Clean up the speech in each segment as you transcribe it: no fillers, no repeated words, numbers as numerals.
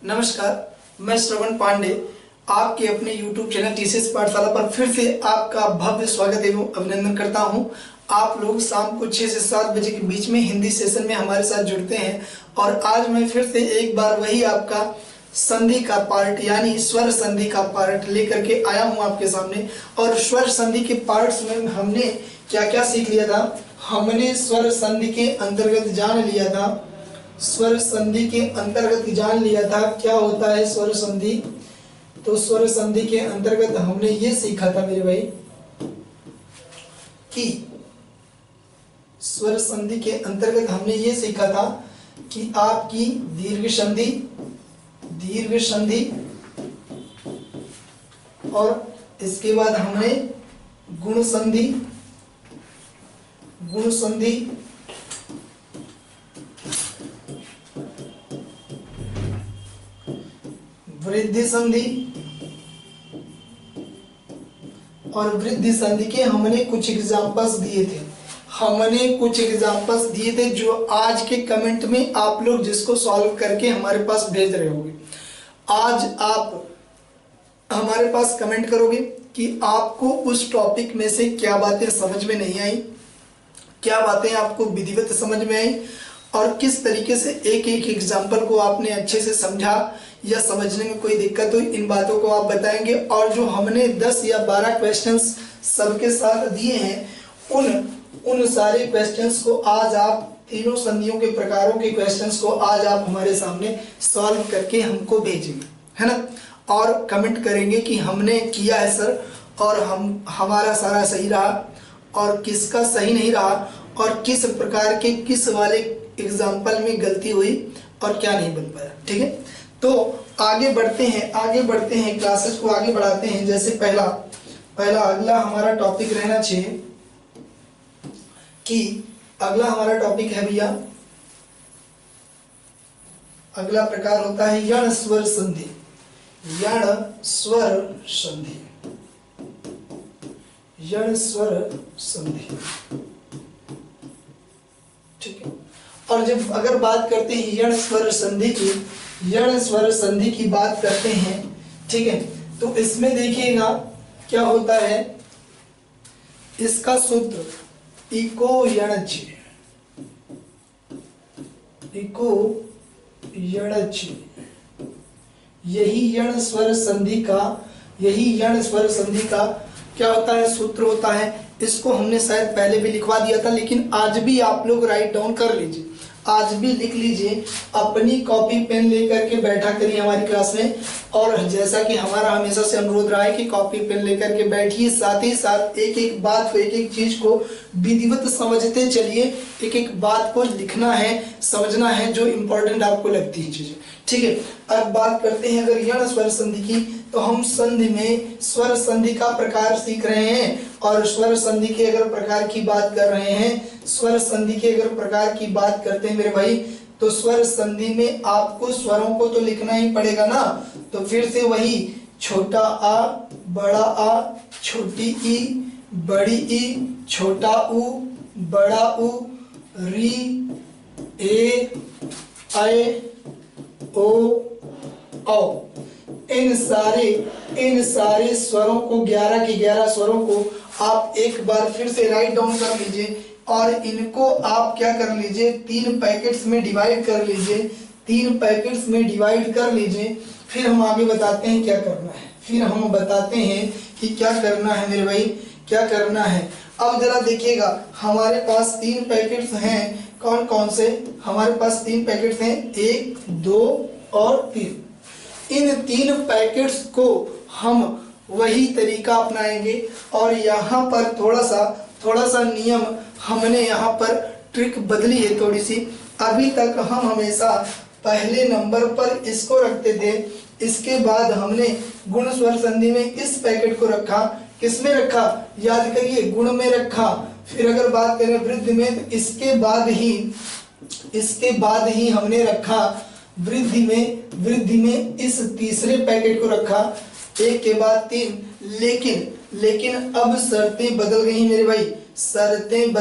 नमस्कार, मैं श्रवण पांडे आपके अपने YouTube चैनल टीसीएस पाठशाला पर फिर से आपका भव्य स्वागत एवं अभिनंदन करता हूं। आप लोग शाम को 6 से 7 बजे के बीच में हिंदी सेशन में हमारे साथ जुड़ते हैं और आज मैं फिर से एक बार वही आपका संधि का पार्ट यानी स्वर संधि का पार्ट लेकर के आया हूं आपके सामने। और स्वर संधि के पार्ट्स में हमने क्या क्या सीख लिया था। हमने स्वर संधि के अंतर्गत जान लिया था, स्वर संधि के अंतर्गत जान लिया था क्या होता है स्वर संधि। तो स्वर संधि के अंतर्गत हमने ये सीखा था मेरे भाई कि स्वर संधि के अंतर्गत हमने ये सीखा था कि आपकी दीर्घ संधि और इसके बाद हमने गुण संधि वृद्धि संधि और वृद्धि संधि के हमने कुछ एग्जांपल्स दिए थे जो आज के कमेंट में आप लोग जिसको सॉल्व करके हमारे पास भेज रहे होंगे। आज आप हमारे पास कमेंट करोगे कि आपको उस टॉपिक में से क्या बातें समझ में नहीं आई, क्या बातें आपको विधिवत समझ में आई और किस तरीके से एक एक एग्जाम्पल को आपने अच्छे से समझा या समझने में कोई दिक्कत हुई, इन बातों को आप बताएंगे। और जो हमने 10 या 12 क्वेश्चंस सबके साथ दिए हैं उन सारे क्वेश्चंस को आज आप तीनों संधियों के प्रकारों के क्वेश्चंस को आज आप हमारे सामने सॉल्व करके हमको भेजेंगे, है ना। और कमेंट करेंगे कि हमने किया है सर और हमारा सारा सही रहा और किसका सही नहीं रहा और किस प्रकार के किस वाले एग्जाम्पल में गलती हुई और क्या नहीं बन पाया। ठीक है, तो आगे बढ़ते हैं क्लासेस को आगे बढ़ाते हैं। जैसे पहला अगला हमारा टॉपिक रहना चाहिए कि अगला हमारा टॉपिक है भैया, अगला प्रकार होता है यण स्वर संधि। ठीक है, और जब अगर बात करते हैं यण स्वर संधि की बात करते हैं, ठीक है, तो इसमें देखिएगा क्या होता है। इसका सूत्र इको यणच, यही यण स्वर संधि का क्या होता है, सूत्र होता है। इसको हमने शायद पहले भी लिखवा दिया था, लेकिन आज भी आप लोग राइट डाउन कर लीजिए, आज भी लिख लीजिए, अपनी कॉपी पेन लेकर के बैठा करिए हमारी क्लास में। और जैसा कि हमारा हमेशा से अनुरोध रहा है कि कॉपी पेन लेकर के बैठिए, साथ ही साथ एक एक बात को, एक एक चीज को विधिवत समझते चलिए। एक एक बात को लिखना है, समझना है, जो इम्पोर्टेंट आपको लगती है चीजें। ठीक है, अब बात करते हैं अगर यण स्वर संधि की, तो हम संधि में स्वर संधि का प्रकार सीख रहे हैं। और स्वर संधि के अगर प्रकार की बात कर रहे हैं, स्वर संधि के अगर प्रकार की बात करते हैं मेरे भाई, तो स्वर संधि में आपको स्वरों को तो लिखना ही पड़ेगा ना। तो फिर से वही छोटा आ, बड़ा आ, छोटी ई, बड़ी ई, छोटा उ, बड़ा उ, री, ए, ऐ, ओ, औ। इन सारे स्वरों को 11 के 11 स्वरों को आप एक बार फिर से राइट डाउन कर लीजिए और इनको आप क्या कर लीजिए, 3 पैकेट्स में डिवाइड कर लीजिए। फिर हम आगे बताते हैं क्या करना है, फिर हम बताते हैं कि क्या करना है मेरे भाई, क्या करना है। अब जरा देखिएगा, हमारे पास 3 पैकेट्स हैं। कौन कौन से हमारे पास 3 पैकेट्स हैं, 1, 2 और 3। इन 3 पैकेट्स को हम वही तरीका अपनाएंगे और यहाँ पर थोड़ा सा नियम हमने यहाँ पर ट्रिक बदली है थोड़ी सी। अभी तक हम हमेशा पहले नंबर पर इसको रखते थे, इसके बाद हमने गुण स्वर संधि में इस पैकेट को रखा। किसमें रखा, याद करिए, गुण में रखा। फिर अगर बात करें वृद्धि में, तो इसके बाद ही हमने रखा वृद्धि में इस तीसरे पैकेट को रखा, एक के बाद 3। लेकिन अब शर्तें बदल गई मेरे भाई, शर्तें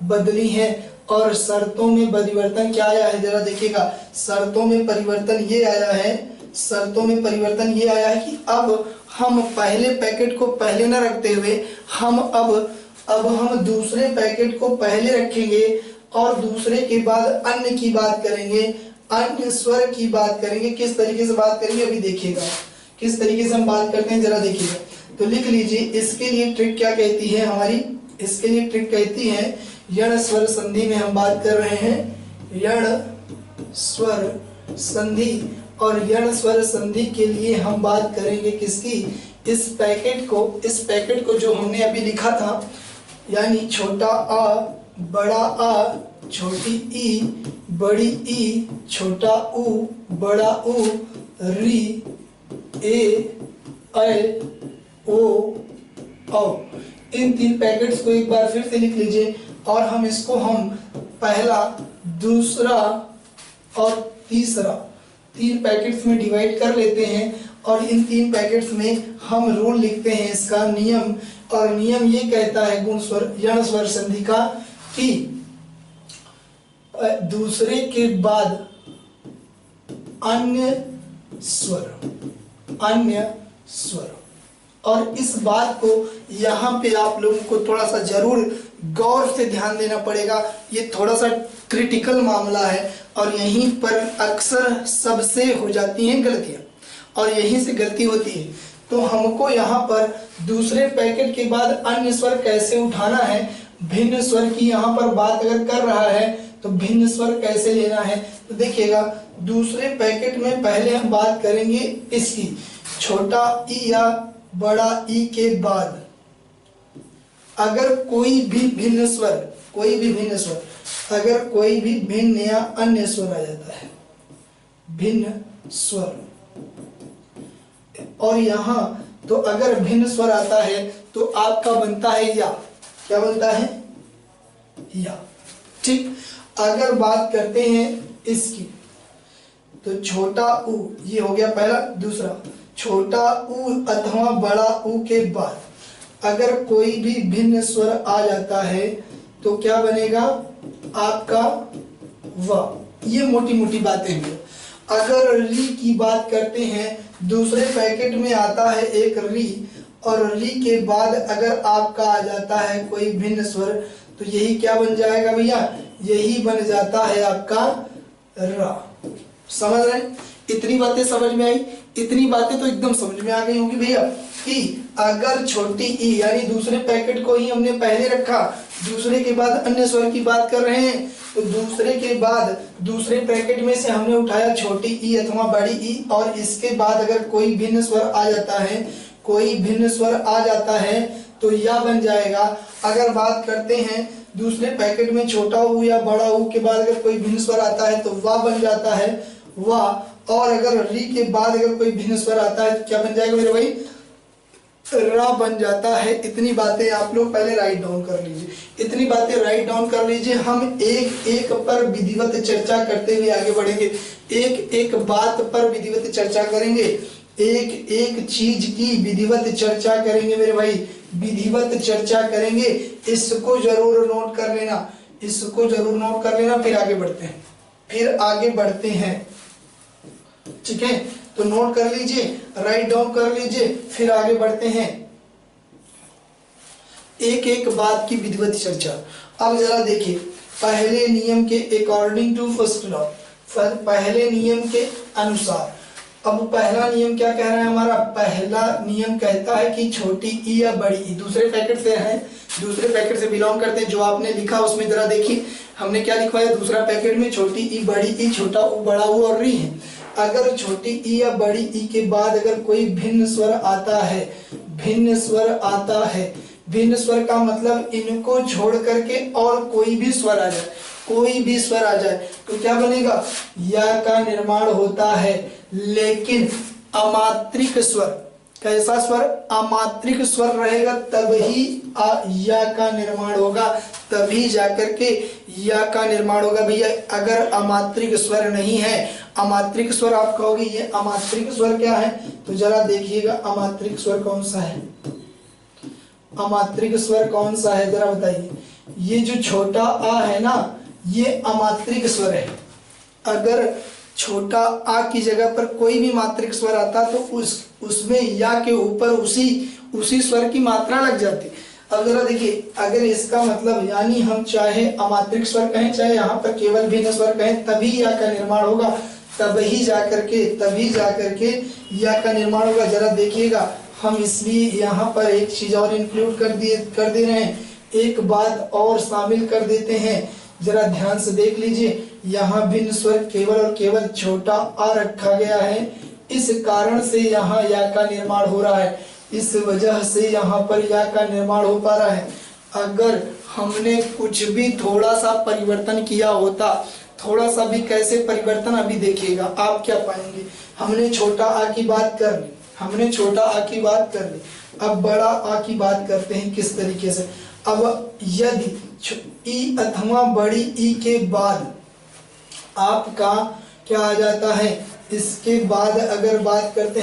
बदली हैं। और शर्तों में परिवर्तन क्या आया है जरा देखिएगा। शर्तों में परिवर्तन ये आया है, शर्तों में परिवर्तन ये आया है कि अब हम पहले पैकेट को पहले न रखते हुए हम अब हम दूसरे पैकेट को पहले रखेंगे और दूसरे के बाद अन्य की बात करेंगे, अन्य स्वर की बात करेंगे। किस तरीके से बात करेंगे अभी देखिएगा, किस तरीके से हम बात करते हैं जरा देखिएगा। तो लिख लीजिए, इसके लिए ट्रिक क्या कहती है हमारी, इसके लिए ट्रिक कहती है यण स्वर संधि में हम बात कर रहे हैं, यण स्वर संधि। और यण स्वर संधि के लिए हम बात करेंगे किसकी, इस पैकेट को जो हमने अभी लिखा था, यानी छोटा आ बड़ा आ छोटी ई बड़ी ई छोटा ऊ बड़ा ऊ री ए ऐ ओ औ। इन 3 पैकेट्स को एक बार फिर से लिख लीजिए और हम इसको पहला दूसरा और तीसरा 3 पैकेट्स में डिवाइड कर लेते हैं और इन 3 पैकेट्स में हम रूल लिखते हैं इसका नियम। और नियम ये कहता है गुण स्वर यण स्वर संधि का कि दूसरे के बाद अन्य स्वर। और इस बात को यहाँ पे आप लोगों को थोड़ा सा जरूर गौर से ध्यान देना पड़ेगा, ये थोड़ा सा क्रिटिकल मामला है और यहीं पर अक्सर सबसे हो जाती हैं गलतियां और यहीं से गलती होती है। तो हमको यहाँ पर दूसरे पैकेट के बाद अन्य स्वर कैसे उठाना है, भिन्न स्वर की यहाँ पर बात अगर कर रहा है तो भिन्न स्वर कैसे लेना है। तो देखिएगा, दूसरे पैकेट में पहले हम बात करेंगे इसकी, छोटा ई या बड़ा ई के बाद अगर कोई भी भिन्न स्वर, अगर कोई भी भिन्न या अन्य स्वर आ जाता है, भिन्न स्वर, और यहाँ तो अगर भिन्न स्वर आता है तो आपका बनता है या, क्या बनता है या। ठीक, अगर बात करते हैं इसकी तो छोटा ऊ, ये हो गया पहला। दूसरा, छोटा ऊ अथवा बड़ा ऊ के बाद अगर कोई भी भिन्न स्वर आ जाता है तो क्या बनेगा आपका व। ये मोटी मोटी बातें हैं। अगर री की बात करते हैं, दूसरे पैकेट में आता है एक री और री के बाद अगर आपका आ जाता है कोई भिन्न स्वर तो यही क्या बन जाएगा भैया, यही बन जाता है आपका रा। समझ रहे हैं? इतनी बातें समझ में आई, इतनी बातें तो एकदम समझ में आ गई होंगी भैया कि अगर छोटी ई यानी दूसरे पैकेट को ही हमने पहले रखा, दूसरे के बाद अन्य स्वर की बात कर रहे हैं, तो दूसरे के बाद दूसरे पैकेट में से हमने उठाया छोटी ई अथवा बड़ी ई और इसके बाद अगर कोई भिन्न स्वर आ जाता है, कोई भिन्न स्वर आ जाता है तो या बन जाएगा। अगर बात करते हैं दूसरे पैकेट में छोटा ऊ या बड़ा ऊ के बाद अगर कोई भिन्न स्वर आता है तो वाह बन जाता है वाह। और अगर री के बाद अगर कोई भिन्न स्वर आता है तो क्या बन जाएगा मेरे भाई, रा बन जाता है। इतनी बातें आप लोग पहले राइट डाउन कर लीजिए, इतनी बातें राइट डाउन कर लीजिए। हम एक एक पर विधिवत चर्चा करते हुए आगे बढ़ेंगे, एक एक बात पर विधिवत चर्चा करेंगे, एक एक चीज की विधिवत चर्चा करेंगे मेरे भाई, विधिवत चर्चा करेंगे। इसको जरूर नोट कर लेना, इसको जरूर नोट कर लेना। फिर आगे बढ़ते हैं, ठीक है? तो नोट कर लीजिए, राइट डाउन कर लीजिए, फिर आगे बढ़ते हैं। एक एक बात की विधिवत चर्चा। अब जरा देखिए, पहले नियम के अकॉर्डिंग टू फर्स्ट लॉ, पहले नियम के अनुसार। अब पहला नियम क्या कह रहा है हमारा, पहला नियम कहता है कि छोटी ई या बड़ी ई, दूसरे पैकेट से है, दूसरे पैकेट से बिलोंग करते हैं। जो आपने लिखा उसमें जरा देखिए हमने क्या लिखवाया, दूसरा पैकेट में छोटी ई बड़ी ई छोटा ऊ बड़ा ऊ और री है। अगर छोटी ई या बड़ी ई के बाद अगर कोई भिन्न स्वर आता है, भिन्न स्वर आता है, भिन्न स्वर का मतलब इनको छोड़ करके और कोई भी स्वर आ जाए, कोई भी स्वर आ जाए तो क्या बनेगा, या का निर्माण होता है। लेकिन अमात्रिक स्वर, कैसा स्वर, अमात्रिक स्वर रहेगा तभी या का निर्माण होगा, तभी जाकर के या का निर्माण होगा भैया। अगर अमात्रिक स्वर नहीं है, अमात्रिक स्वर आप कहोगे ये अमात्रिक स्वर क्या है, तो जरा देखिएगा अमात्रिक स्वर कौन सा है, अमात्रिक स्वर कौन सा है जरा बताइए। ये जो छोटा आ है ना, ये अमात्रिक स्वर है। अगर छोटा आ की जगह पर कोई भी मात्रिक स्वर आता तो उसमें या के ऊपर उसी स्वर की मात्रा लग जाती। अब जरा देखिए, अगर इसका मतलब यानी हम चाहे अमात्रिक स्वर कहें चाहे यहाँ पर केवल भिन्न स्वर कहें, तभी या का निर्माण होगा, तभी जाकर के या का निर्माण होगा। जरा देखिएगा, हम इसलिए यहाँ पर एक चीज और इंक्लूड कर दे रहे हैं, एक बात और शामिल कर देते हैं। जरा ध्यान से देख लीजिए, यहाँ भिन्न स्वर केवल और केवल छोटा आ रखा गया है, इस कारण से यहाँ या का निर्माण हो रहा है, इस वजह से यहाँ पर या का निर्माण हो पा रहा है। अगर हमने कुछ भी थोड़ा सा परिवर्तन किया होता, थोड़ा सा भी, कैसे परिवर्तन अभी देखिएगा आप क्या पाएंगे। हमने छोटा आ की बात कर ली, अब बड़ा आ की बात करते हैं किस तरीके से। अब यदि ई अथवा बड़ी ई के बाद आपका क्या आ जाता है, इसके बाद अगर बात करते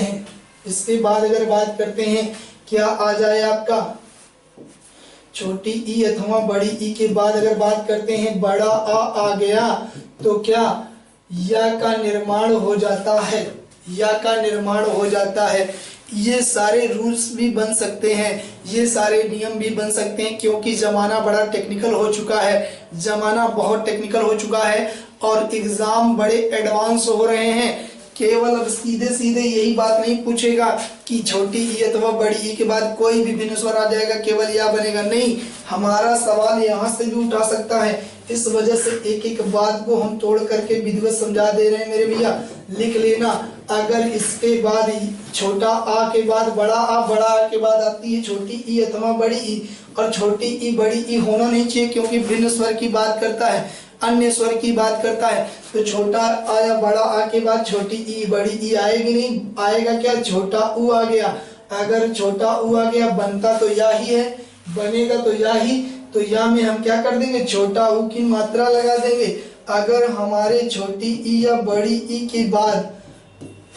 हैं क्या आ जाए आपका, छोटी ई अथवा बड़ी ई के बाद अगर बात करते हैं बड़ा आ गया तो क्या या का निर्माण हो जाता है। ये सारे रूल्स भी बन सकते हैं, ये सारे नियम भी बन सकते हैं, क्योंकि ज़माना बड़ा टेक्निकल हो चुका है, ज़माना बहुत टेक्निकल हो चुका है और एग्ज़ाम बड़े एडवांस हो रहे हैं। केवल अब सीधे यही बात नहीं पूछेगा कि छोटी ई अथवा बड़ी ई के बाद कोई भी भिन्न स्वर आ जाएगा, केवल या बनेगा, नहीं, हमारा सवाल यहाँ से भी उठा सकता है। इस वजह से एक एक बात को हम तोड़ करके विधिवत समझा दे रहे हैं मेरे भैया, लिख लेना। अगर इसके बाद छोटा आ के बाद बड़ा आ के बाद आती है छोटी ई अथवा बड़ी ई, और छोटी ई बड़ी ई होना नहीं चाहिए, क्योंकि भिन्न स्वर की बात करता है, अन्य स्वर की बात करता है। तो छोटा आ या बड़ा आ के बाद छोटी ई बड़ी ई आएगी नहीं, आएगा क्या, छोटा ऊ आ गया। अगर छोटा ऊ आ गया, बनता तो या ही है, बनेगा तो या ही, तो या में हम क्या कर देंगे, छोटा ऊ की मात्रा लगा देंगे। अगर हमारे छोटी ई या बड़ी ई के बाद,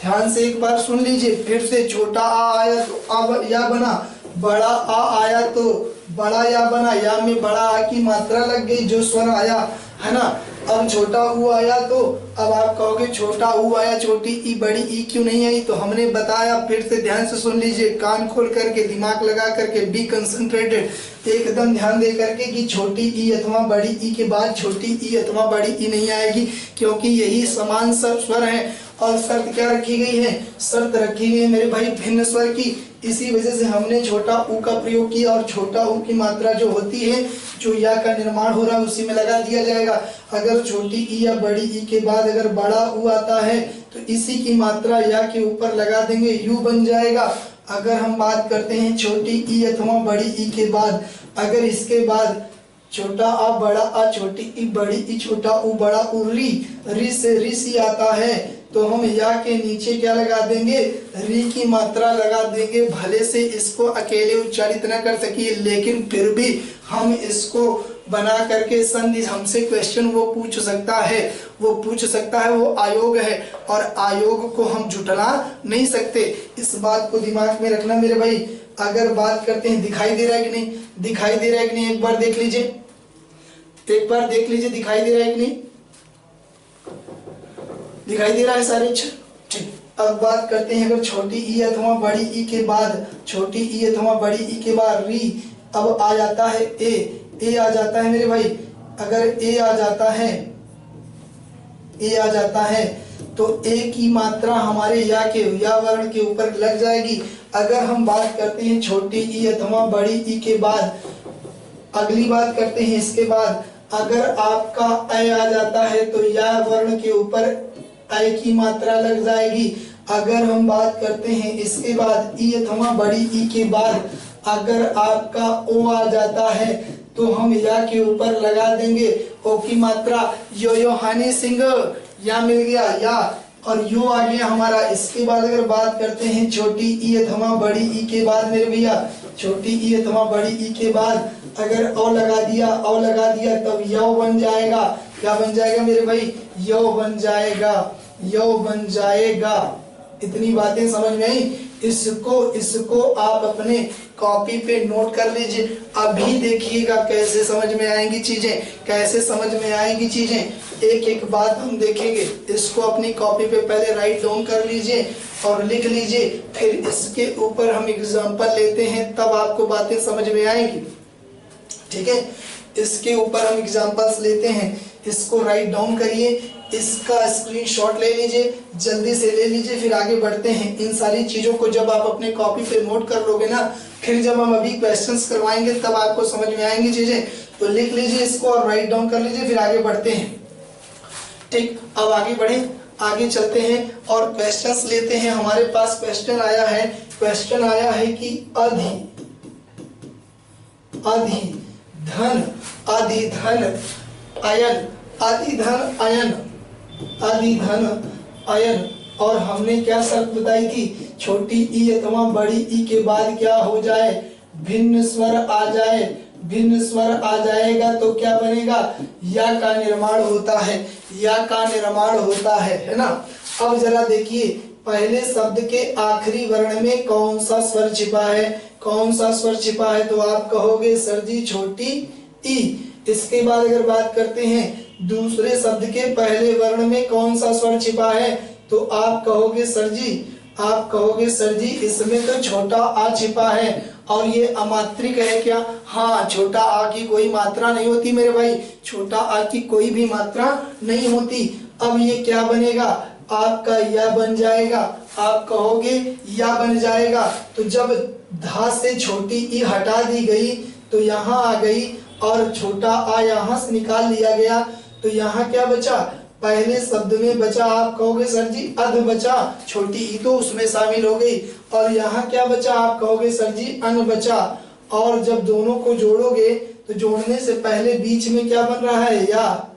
ध्यान से एक बार सुन लीजिए फिर से, छोटा आ आया तो अब या बना, बड़ा आ आया तो बड़ा या बना, या में बड़ा आ की मात्रा लग गई जो स्वर आया है ना। अब छोटा ऊ आया तो अब आप कहोगे छोटा ऊ आया, छोटी ई बड़ी ई क्यों नहीं आई, तो हमने बताया, फिर से ध्यान से सुन लीजिए, कान खोल करके, दिमाग लगा करके, बी कंसंट्रेटेड, एकदम ध्यान दे करके कि छोटी ई अथवा बड़ी ई के बाद छोटी ई अथवा बड़ी ई नहीं आएगी, क्योंकि यही समान स्वर हैं। और शर्त क्या रखी गई है, शर्त रखी गई है मेरे भाई भिन्न स्वर की, इसी वजह से हमने छोटा ऊ का प्रयोग किया, और छोटा ऊ की मात्रा जो होती है, जो या का निर्माण हो रहा है, उसी में लगा दिया जाएगा। अगर छोटी ई या बड़ी ई के बाद अगर बड़ा ऊ आता है तो इसी की मात्रा या के ऊपर लगा देंगे, यू बन जाएगा। अगर हम बात करते हैं छोटी ई अथवा बड़ी ई के बाद, अगर इसके बाद छोटा आ बड़ा आ छोटी ई बड़ी ई छोटा ऊ बड़ा ऊ, री से ऋषि आता है, तो हम या के नीचे क्या लगा देंगे, री की मात्रा लगा देंगे। भले से इसको अकेले उच्चारित न कर सकिए, लेकिन फिर भी हम इसको बना करके संधि, हमसे क्वेश्चन वो पूछ सकता है, वो आयोग है, और आयोग को हम झुठला नहीं सकते। इस बात को दिमाग में रखना मेरे भाई। अगर बात करते हैं, दिखाई दे रहा है कि नहीं, एक बार देख लीजिए, दिखाई दे रहा है कि नहीं, दिखाई दे रहा है सारे, ठीक। अब बात करते हैं, अगर छोटी ई अथवा बड़ी ई के बाद, री, अब आ जाता है ए आ जाता है मेरे भाई। अगर ए आ जाता है तो ए की मात्रा हमारे या वर्ण के ऊपर लग जाएगी। अगर हम बात करते हैं छोटी ई अथवा बड़ी ई के बाद, अगली बात करते हैं इसके बाद, अगर आपका ए आ जाता है तो या वर्ण के ऊपर आई की मात्रा लग जाएगी। अगर हम बात करते हैं इसके बाद ई अथवा बड़ी ई के बाद, अगर आपका ओ आ जाता है तो हम या के ऊपर लगा देंगे ओ की मात्रा। यो हानि सिंह, या मिल गया या, और यो आ गया हमारा। इसके बाद अगर बात करते हैं छोटी ई अथवा बड़ी ई के बाद मेरे भैया, छोटी ई अथवा बड़ी ई के बाद अगर ओ लगा दिया तब यो बन जाएगा। क्या बन जाएगा मेरे भाई, यो बन जाएगा। इतनी बातें समझ में आई। इसको आप अपने कॉपी पे नोट कर लीजिए। अभी देखिएगा कैसे समझ में आएंगी चीजें, कैसे समझ में आएंगी चीजें, एक एक बात हम देखेंगे। इसको अपनी कॉपी पे पहले राइट डाउन कर लीजिए और लिख लीजिए, फिर इसके ऊपर हम एग्जांपल लेते हैं, तब आपको बातें समझ में आएंगी। ठीक है, इसके ऊपर हम एग्जांपल्स लेते हैं, इसको राइट डाउन करिए, इसका स्क्रीनशॉट ले लीजिए, जल्दी से ले लीजिए, फिर आगे बढ़ते हैं। इन सारी चीजों को जब आप अपने कॉपी पे नोट कर लोगे ना, फिर जब हम अभी क्वेश्चंस करवाएंगे तब आपको समझ में आएंगी चीजें। तो लिख लीजिए इसको और राइट डाउन कर लीजिए, फिर आगे बढ़ते हैं। ठीक, अब आगे बढ़े, आगे चलते हैं और क्वेश्चंस लेते हैं। हमारे पास क्वेश्चन आया है कि अधिधन अयन, और हमने क्या शर्त बताई थी, छोटी ई अथवा बड़ी ई के बाद क्या हो जाए, भिन्न स्वर आ जाए। भिन्न स्वर आ जाएगा तो क्या बनेगा, या का निर्माण होता है, या का निर्माण होता है ना। अब जरा देखिए, पहले शब्द के आखिरी वर्ण में कौन सा स्वर छिपा है, कौन सा स्वर छिपा है, तो आप कहोगे सर जी छोटी ई। इसके बाद अगर बात करते हैं दूसरे शब्द के पहले वर्ण में कौन सा स्वर छिपा है, तो आप कहोगे सर जी इसमें तो छोटा आ छिपा है, और ये अमात्रिक है क्या, हाँ, छोटा आ की कोई मात्रा नहीं होती मेरे भाई, छोटा आ की कोई भी मात्रा नहीं होती। अब ये क्या बनेगा, आपका या बन जाएगा, आप कहोगे या बन जाएगा। तो जब धा से छोटी ई हटा दी गई तो यहाँ आ गई, और छोटा आ यहाँ से निकाल लिया गया, तो यहाँ क्या बचा, पहले शब्द में बचा, आप कहोगे सर जी अध बचा, छोटी ई तो उसमें शामिल हो गई, और यहाँ क्या बचा, आप कहोगे सर जी अन बचा। और जब दोनों को जोड़ोगे तो जोड़ने से पहले बीच में क्या बन रहा है, या,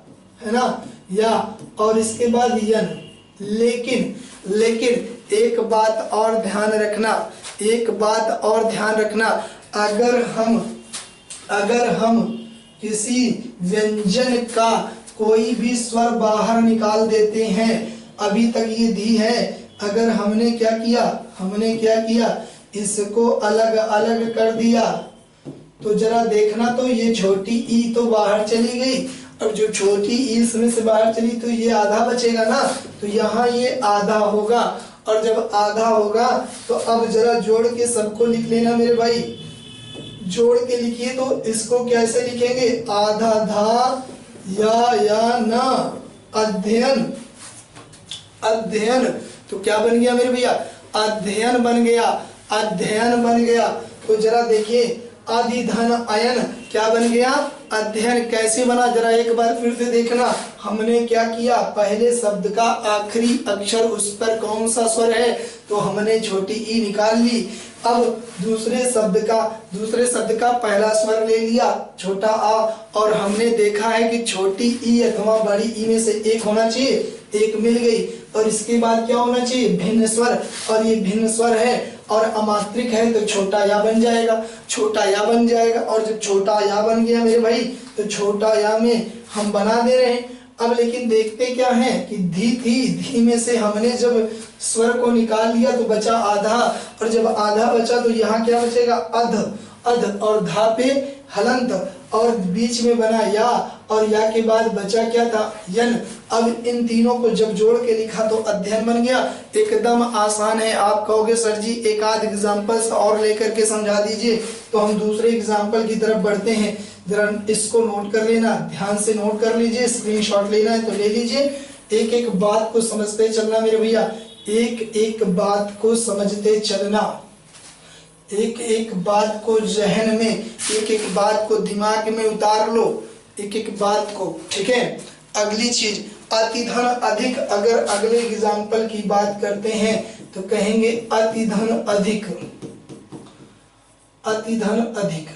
है ना, या, और इसके बाद यन। लेकिन एक बात और ध्यान रखना, अगर हम किसी व्यंजन का कोई भी स्वर बाहर निकाल देते हैं, अभी तक ये धी है, अगर हमने क्या किया, इसको अलग अलग कर दिया, तो जरा देखना, तो ये छोटी ई तो बाहर चली गई, और जो छोटी ई इसमें से बाहर चली तो ये आधा बचेगा ना, तो यहाँ ये आधा होगा, और जब आधा होगा तो अब जरा जोड़ के सबको लिख लेना मेरे भाई, जोड़ के लिखिए। तो इसको कैसे लिखेंगे, आधा धा या ना, अध्ययन, तो क्या बन गया मेरे भैया, अध्ययन बन गया। तो जरा देखिए, अधिधन अयन क्या बन गया, अध्ययन। कैसे बना, जरा एक बार फिर से देखना। हमने क्या किया, पहले शब्द का आखिरी अक्षर उस पर कौन सा स्वर है, तो हमने छोटी ई निकाल ली। अब दूसरे शब्द का पहला स्वर ले लिया, छोटा आ, और हमने देखा है कि छोटी ई अथवा बड़ी ई में से एक होना चाहिए, एक मिल गई, और इसके बाद क्या होना चाहिए, भिन्न स्वर, और ये भिन्न स्वर है और अमात्रिक है, तो छोटा या बन जाएगा। और जब छोटा या बन गया मेरे भाई, तो छोटा या में हम बना दे रहे हैं। अब लेकिन देखते क्या है कि धी में से हमने जब स्वर को निकाल लिया तो बचा आधा, और जब आधा बचा तो यहाँ क्या बचेगा, अध, और धा पे हलंत, और बीच में बना या, और या के बाद बचा क्या था, यन। अब इन तीनों को जब जोड़ के लिखा तो अध्ययन बन गया। एकदम आसान है। आप कहोगे सर जी एक आध एग्जाम्पल्स और लेकर के समझा दीजिए, तो हम दूसरे एग्जाम्पल की तरफ बढ़ते हैं। जरा इसको नोट कर लेना, ध्यान से नोट कर लीजिए, स्क्रीनशॉट लेना है तो ले लीजिए। एक एक बात को समझते चलना मेरे भैया, एक एक बात को समझते चलना, एक एक बात को जहन में, एक एक बात को दिमाग में उतार लो, एक एक बात को, ठीक है। अगली चीज, अतिधन अधिक। अगर अगले एग्जाम्पल की बात करते हैं तो कहेंगे अतिधन अधिक, अतिधन अधिक।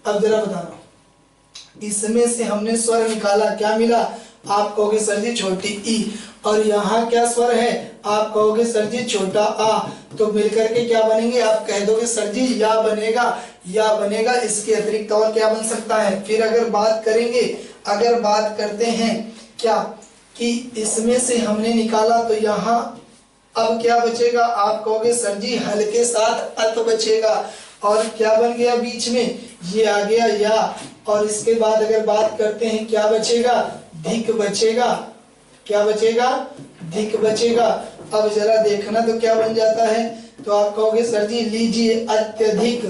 अब जरा बताना, इसमें से हमने स्वर निकाला, क्या मिला, आप कहोगे सर जी छोटी ई, और यहाँ क्या स्वर है, आप कहोगे सर जी छोटा आ, तो मिलकर के क्या बनेंगे, आप कह दोगे सर जी या बनेगा। इसके अतिरिक्त और क्या बन सकता है। फिर अगर बात करते हैं क्या कि इसमें से हमने निकाला, तो यहाँ अब क्या बचेगा, आप कहोगे सर जी हल के साथ अत बचेगा, और क्या बन गया बीच में, ये आ गया या, और इसके बाद अगर बात करते हैं क्या बचेगा, धिक बचेगा। क्या बचेगा, धिक बचेगा। अब जरा देखना तो क्या बन जाता है, तो आप कहोगे सर जी लीजिए अत्यधिक,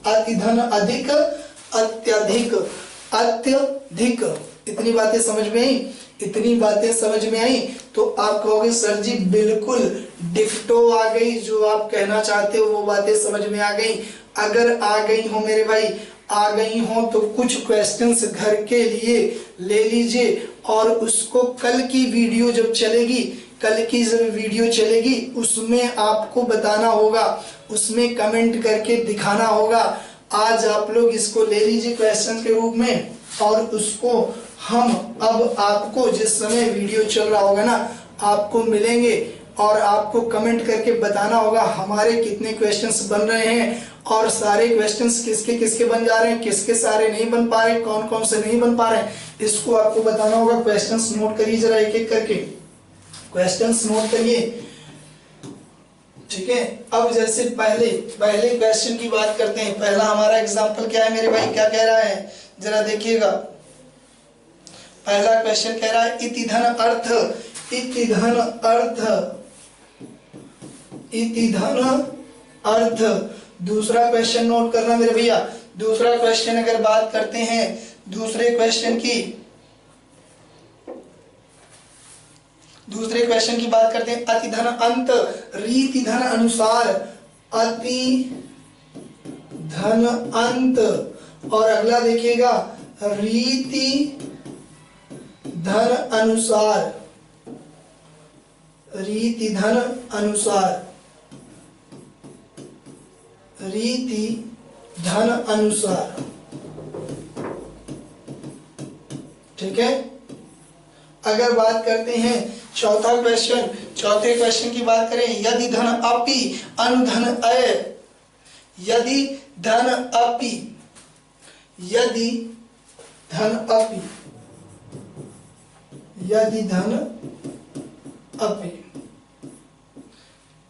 अति धन अधिक, अत्यधिक, अत्यधिक। इतनी बातें समझ में आई, इतनी बातें समझ में आई। तो आप कहोगे सर जी बिल्कुल डिक्टो आ गई, जो आप कहना चाहते हो वो बातें समझ में आ गई। अगर आ गई हो मेरे भाई, आ गई हो तो कुछ क्वेश्चंस घर के लिए ले लीजिए, और उसको कल की वीडियो जब चलेगी, कल की जब वीडियो चलेगी उसमें आपको बताना होगा, उसमें कमेंट करके दिखाना होगा। आज आप लोग इसको ले लीजिए क्वेश्चन के रूप में, और उसको हम अब आपको जिस समय वीडियो चल रहा होगा ना, आपको मिलेंगे और आपको कमेंट करके बताना होगा हमारे कितने क्वेश्चंस बन रहे हैं, और सारे क्वेश्चंस किसके किसके बन जा रहे हैं, किसके सारे नहीं बन पा रहे, कौन कौन से नहीं बन पा रहे हैं, इसको आपको बताना होगा। क्वेश्चंस नोट करिए जरा एक एक करके, क्वेश्चंस नोट करिए, ठीक है। अब जैसे पहले क्वेश्चन की बात करते हैं। पहला हमारा एग्जांपल क्या है मेरे भाई, क्या कह रहा है, जरा देखिएगा। पहला क्वेश्चन कह रहा है इति धन अर्थ, इति धन अर्थ, इति धन अर्थ। दूसरा क्वेश्चन नोट करना मेरे भैया। दूसरा क्वेश्चन अगर बात करते हैं दूसरे क्वेश्चन की बात करते हैं, अति धन अंत रीति धन अनुसार, अति धन अंत, और अगला देखिएगा रीति धन अनुसार, रीति धन अनुसार, रीति धन अनुसार, ठीक है। अगर बात करते हैं चौथा क्वेश्चन, चौथे क्वेश्चन की बात करें, यदि धन अपि अनुधन अय, यदि धन अपि, यदि धन अपि, यदि धन अपि।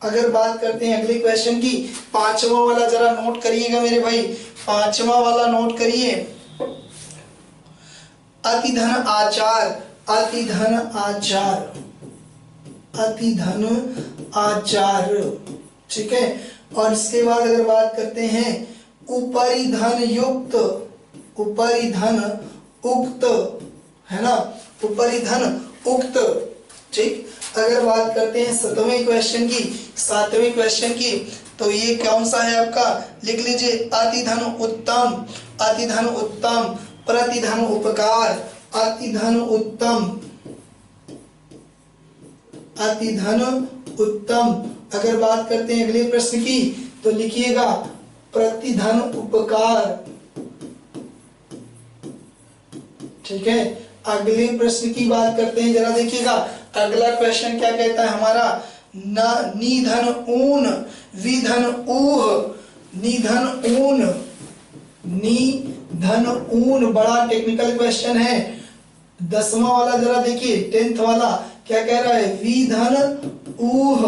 अगर बात करते हैं अगले क्वेश्चन की, पांचवा वाला जरा नोट करिएगा मेरे भाई, पांचवा वाला नोट करिए। अति धन आचार, अति धन आचार, अति धन आचार, ठीक है। और इसके बाद अगर बात करते हैं उपरि धन युक्त, उपरि धन उक्त, है ना, उपरि धन उक्त, ठीक। अगर बात करते हैं सातवें क्वेश्चन की, तो ये कौन सा है आपका, लिख लीजिए अति धन उत्तम, अति धन उत्तम, प्रति धन उपकार, अति धन उत्तम, अति धन उत्तम। अगर बात करते हैं अगले प्रश्न की, तो लिखिएगा प्रति धन उपकार, ठीक है। अगले प्रश्न की बात करते हैं, जरा देखिएगा अगला क्वेश्चन क्या कहता है हमारा, न निधन ऊन विधन ऊह, निधन ऊन, निधन ऊन, बड़ा टेक्निकल क्वेश्चन है। 10वां वाला जरा देखिए, 10th वाला क्या कह रहा है, विधन ऊह,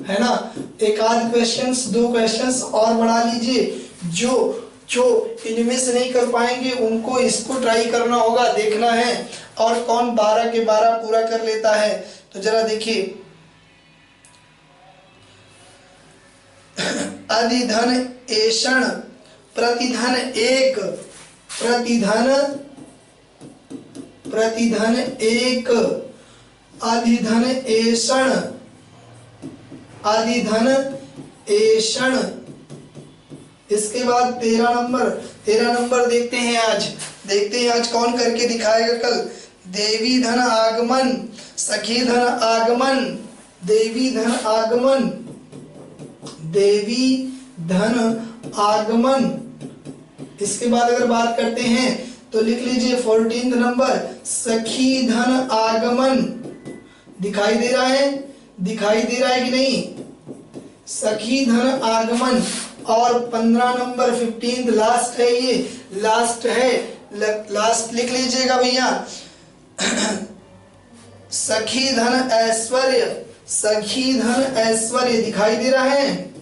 है ना। एक आध क्वेश्चंस, 2 क्वेश्चंस और बढ़ा लीजिए, जो इनमें से नहीं कर पाएंगे उनको इसको ट्राई करना होगा, देखना है और कौन 12 के 12 पूरा कर लेता है। तो जरा देखिए, अधिधन एषण, प्रतिधन एक, प्रतिधन एक, अधिधन एषण, अधिधन एषण। इसके बाद 13 नंबर देखते हैं आज कौन करके दिखाएगा कल। देवी धन आगमन, सखी धन आगमन, देवी धन आगमन, देवी धन आगमन। इसके बाद अगर बात करते हैं तो लिख लीजिए 14 नंबर, सखी धन आगमन। दिखाई दे रहा है कि नहीं, सखी धन आगमन। और 15 नंबर 15 लास्ट है, ये लास्ट है, लास्ट लिख लीजिएगा भैया, सखी धन ऐश्वर्य, सखी धन ऐश्वर्य दिखाई दे रहा है,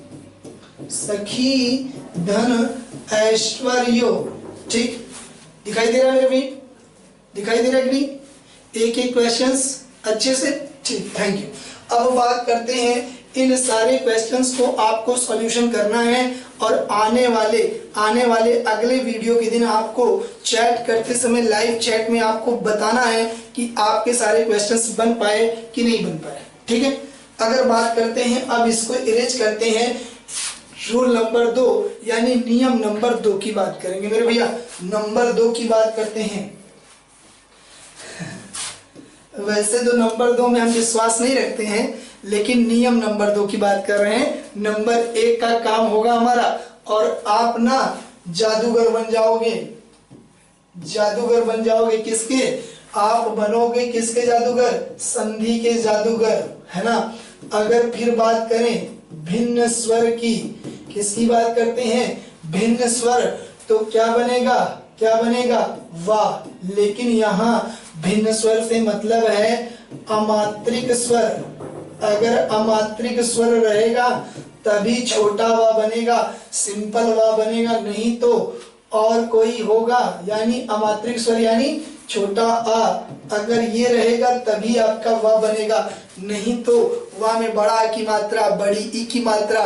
सखी धन ऐश्वर्य, ठीक दिखाई दे रहा है मेरे भाई, दिखाई दे रहा है कि नहीं? एक एक क्वेश्चंस अच्छे से, ठीक, थैंक यू। अब बात करते हैं, इन सारे क्वेश्चंस को आपको सॉल्यूशन करना है और आने वाले अगले वीडियो के दिन आपको चैट करते समय लाइव चैट में आपको बताना है कि आपके सारे क्वेश्चंस बन पाए कि नहीं बन पाए, ठीक है। अगर बात करते हैं, अब इसको इरेज करते हैं, रूल नंबर 2 यानी नियम नंबर 2 की बात करेंगे मेरे भैया। नंबर 2 की बात करते हैं। वैसे तो नंबर 2 में हम विश्वास नहीं रखते हैं, लेकिन नियम नंबर 2 की बात कर रहे हैं। नंबर 1 का काम होगा हमारा, और आप ना जादूगर बन जाओगे, जादूगर बन जाओगे। किसके? आप बनोगे किसके जादूगर? संधि के जादूगर, है ना। अगर फिर बात करें भिन्न स्वर की, किसकी बात करते हैं? भिन्न स्वर, तो क्या बनेगा? क्या बनेगा? वाह। लेकिन यहाँ भिन्न स्वर से मतलब है अमात्रिक स्वर। अगर अमात्रिक स्वर रहेगा तभी छोटा वा बनेगा, सिंपल वा बनेगा, नहीं तो और कोई होगा, यानी अमात्रिक स्वर यानी छोटा आ। अगर ये रहेगा तभी आपका वा बनेगा, नहीं तो वा में बड़ा आ की मात्रा, बड़ी ई की मात्रा,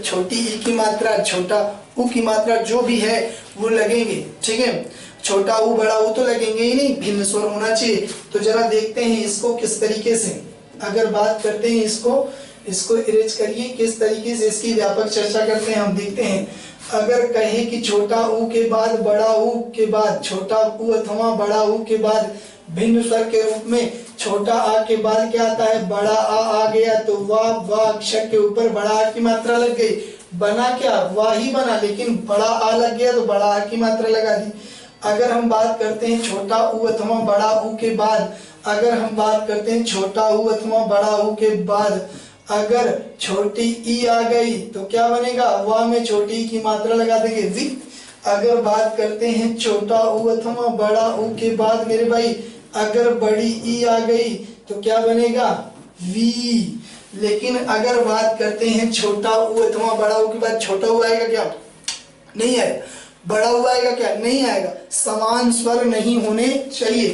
छोटी ई की मात्रा, छोटा ऊ की मात्रा जो भी है वो लगेंगे, ठीक है। छोटा ऊ बड़ा ऊ तो लगेंगे ही नहीं, भिन्न स्वर होना चाहिए। तो जरा देखते हैं इसको किस तरीके से, अगर बात करते हैं इसको इरेज करिए, किस तरीके से इसकी व्यापक चर्चा करते हैं हम देखते हैं। अगर कहे कि छोटा ऊ के बाद बड़ा ऊ के बाद, छोटा ऊ अथवा बड़ा ऊ के बाद भिन्न स्वर के रूप में छोटा आ के बाद क्या आता है? बड़ा आ गया, तो वाह अक्षर के ऊपर बड़ा आ की मात्रा लग गई। बना क्या? वाह ही बना, लेकिन बड़ा आ लग गया तो बड़ा आ की मात्रा लगा दी। अगर हम बात करते हैं छोटा ऊ अथवा बड़ा ऊ के बाद, अगर हम बात करते हैं छोटा ऊ अथवा बड़ा ऊ के बाद अगर छोटी ई आ गई तो क्या बनेगा? वाह में छोटी ई की मात्रा लगा देंगे, वी। अगर बात करते हैं छोटा ऊ अथवा बड़ा ऊ के बाद मेरे भाई अगर बड़ी ई आ गई तो क्या बनेगा? वी। लेकिन अगर बात करते हैं छोटा ऊ अथवा बड़ा ऊ के बाद छोटा ऊ आएगा क्या? नहीं आएगा। बड़ा ऊ आएगा क्या? नहीं आएगा। समान स्वर नहीं होने चाहिए,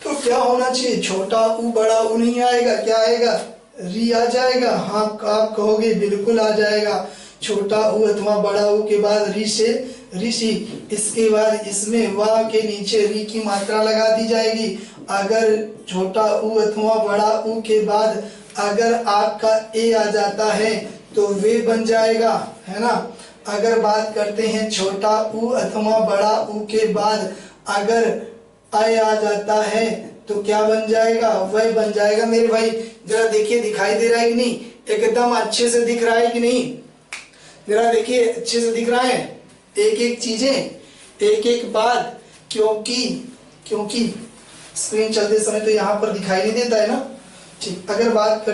तो क्या होना चाहिए? छोटा ऊ बड़ा ऊ नहीं आएगा, क्या आएगा? री आ जाएगा। हाँ आप कहोगे बिल्कुल आ जाएगा। छोटा ऊ अथवा बड़ा ऊ के बाद री से ऋषि, इसके बाद इसमें वा के नीचे री की मात्रा लगा दी जाएगी। अगर छोटा ऊ अथवा बड़ा ऊ के बाद अगर आपका ए आ जाता है तो वे बन जाएगा, है ना। अगर बात करते हैं छोटा ऊ अथवा बड़ा ऊ के बाद अगर आय आ जाता है तो क्या बन जाएगा? वह बन जाएगा मेरे भाई। जरा देखिए दिखाई दे रहा है कि नहीं? एकदम अच्छे से दिख रहा है कि नहीं? जरा देखिए अच्छे से दिख रहा है, एक एक चीजें, एक एक बात, क्योंकि स्क्रीन चलते समय तो यहाँ पर दिखाई नहीं देता है ना। ठीक, अगर बात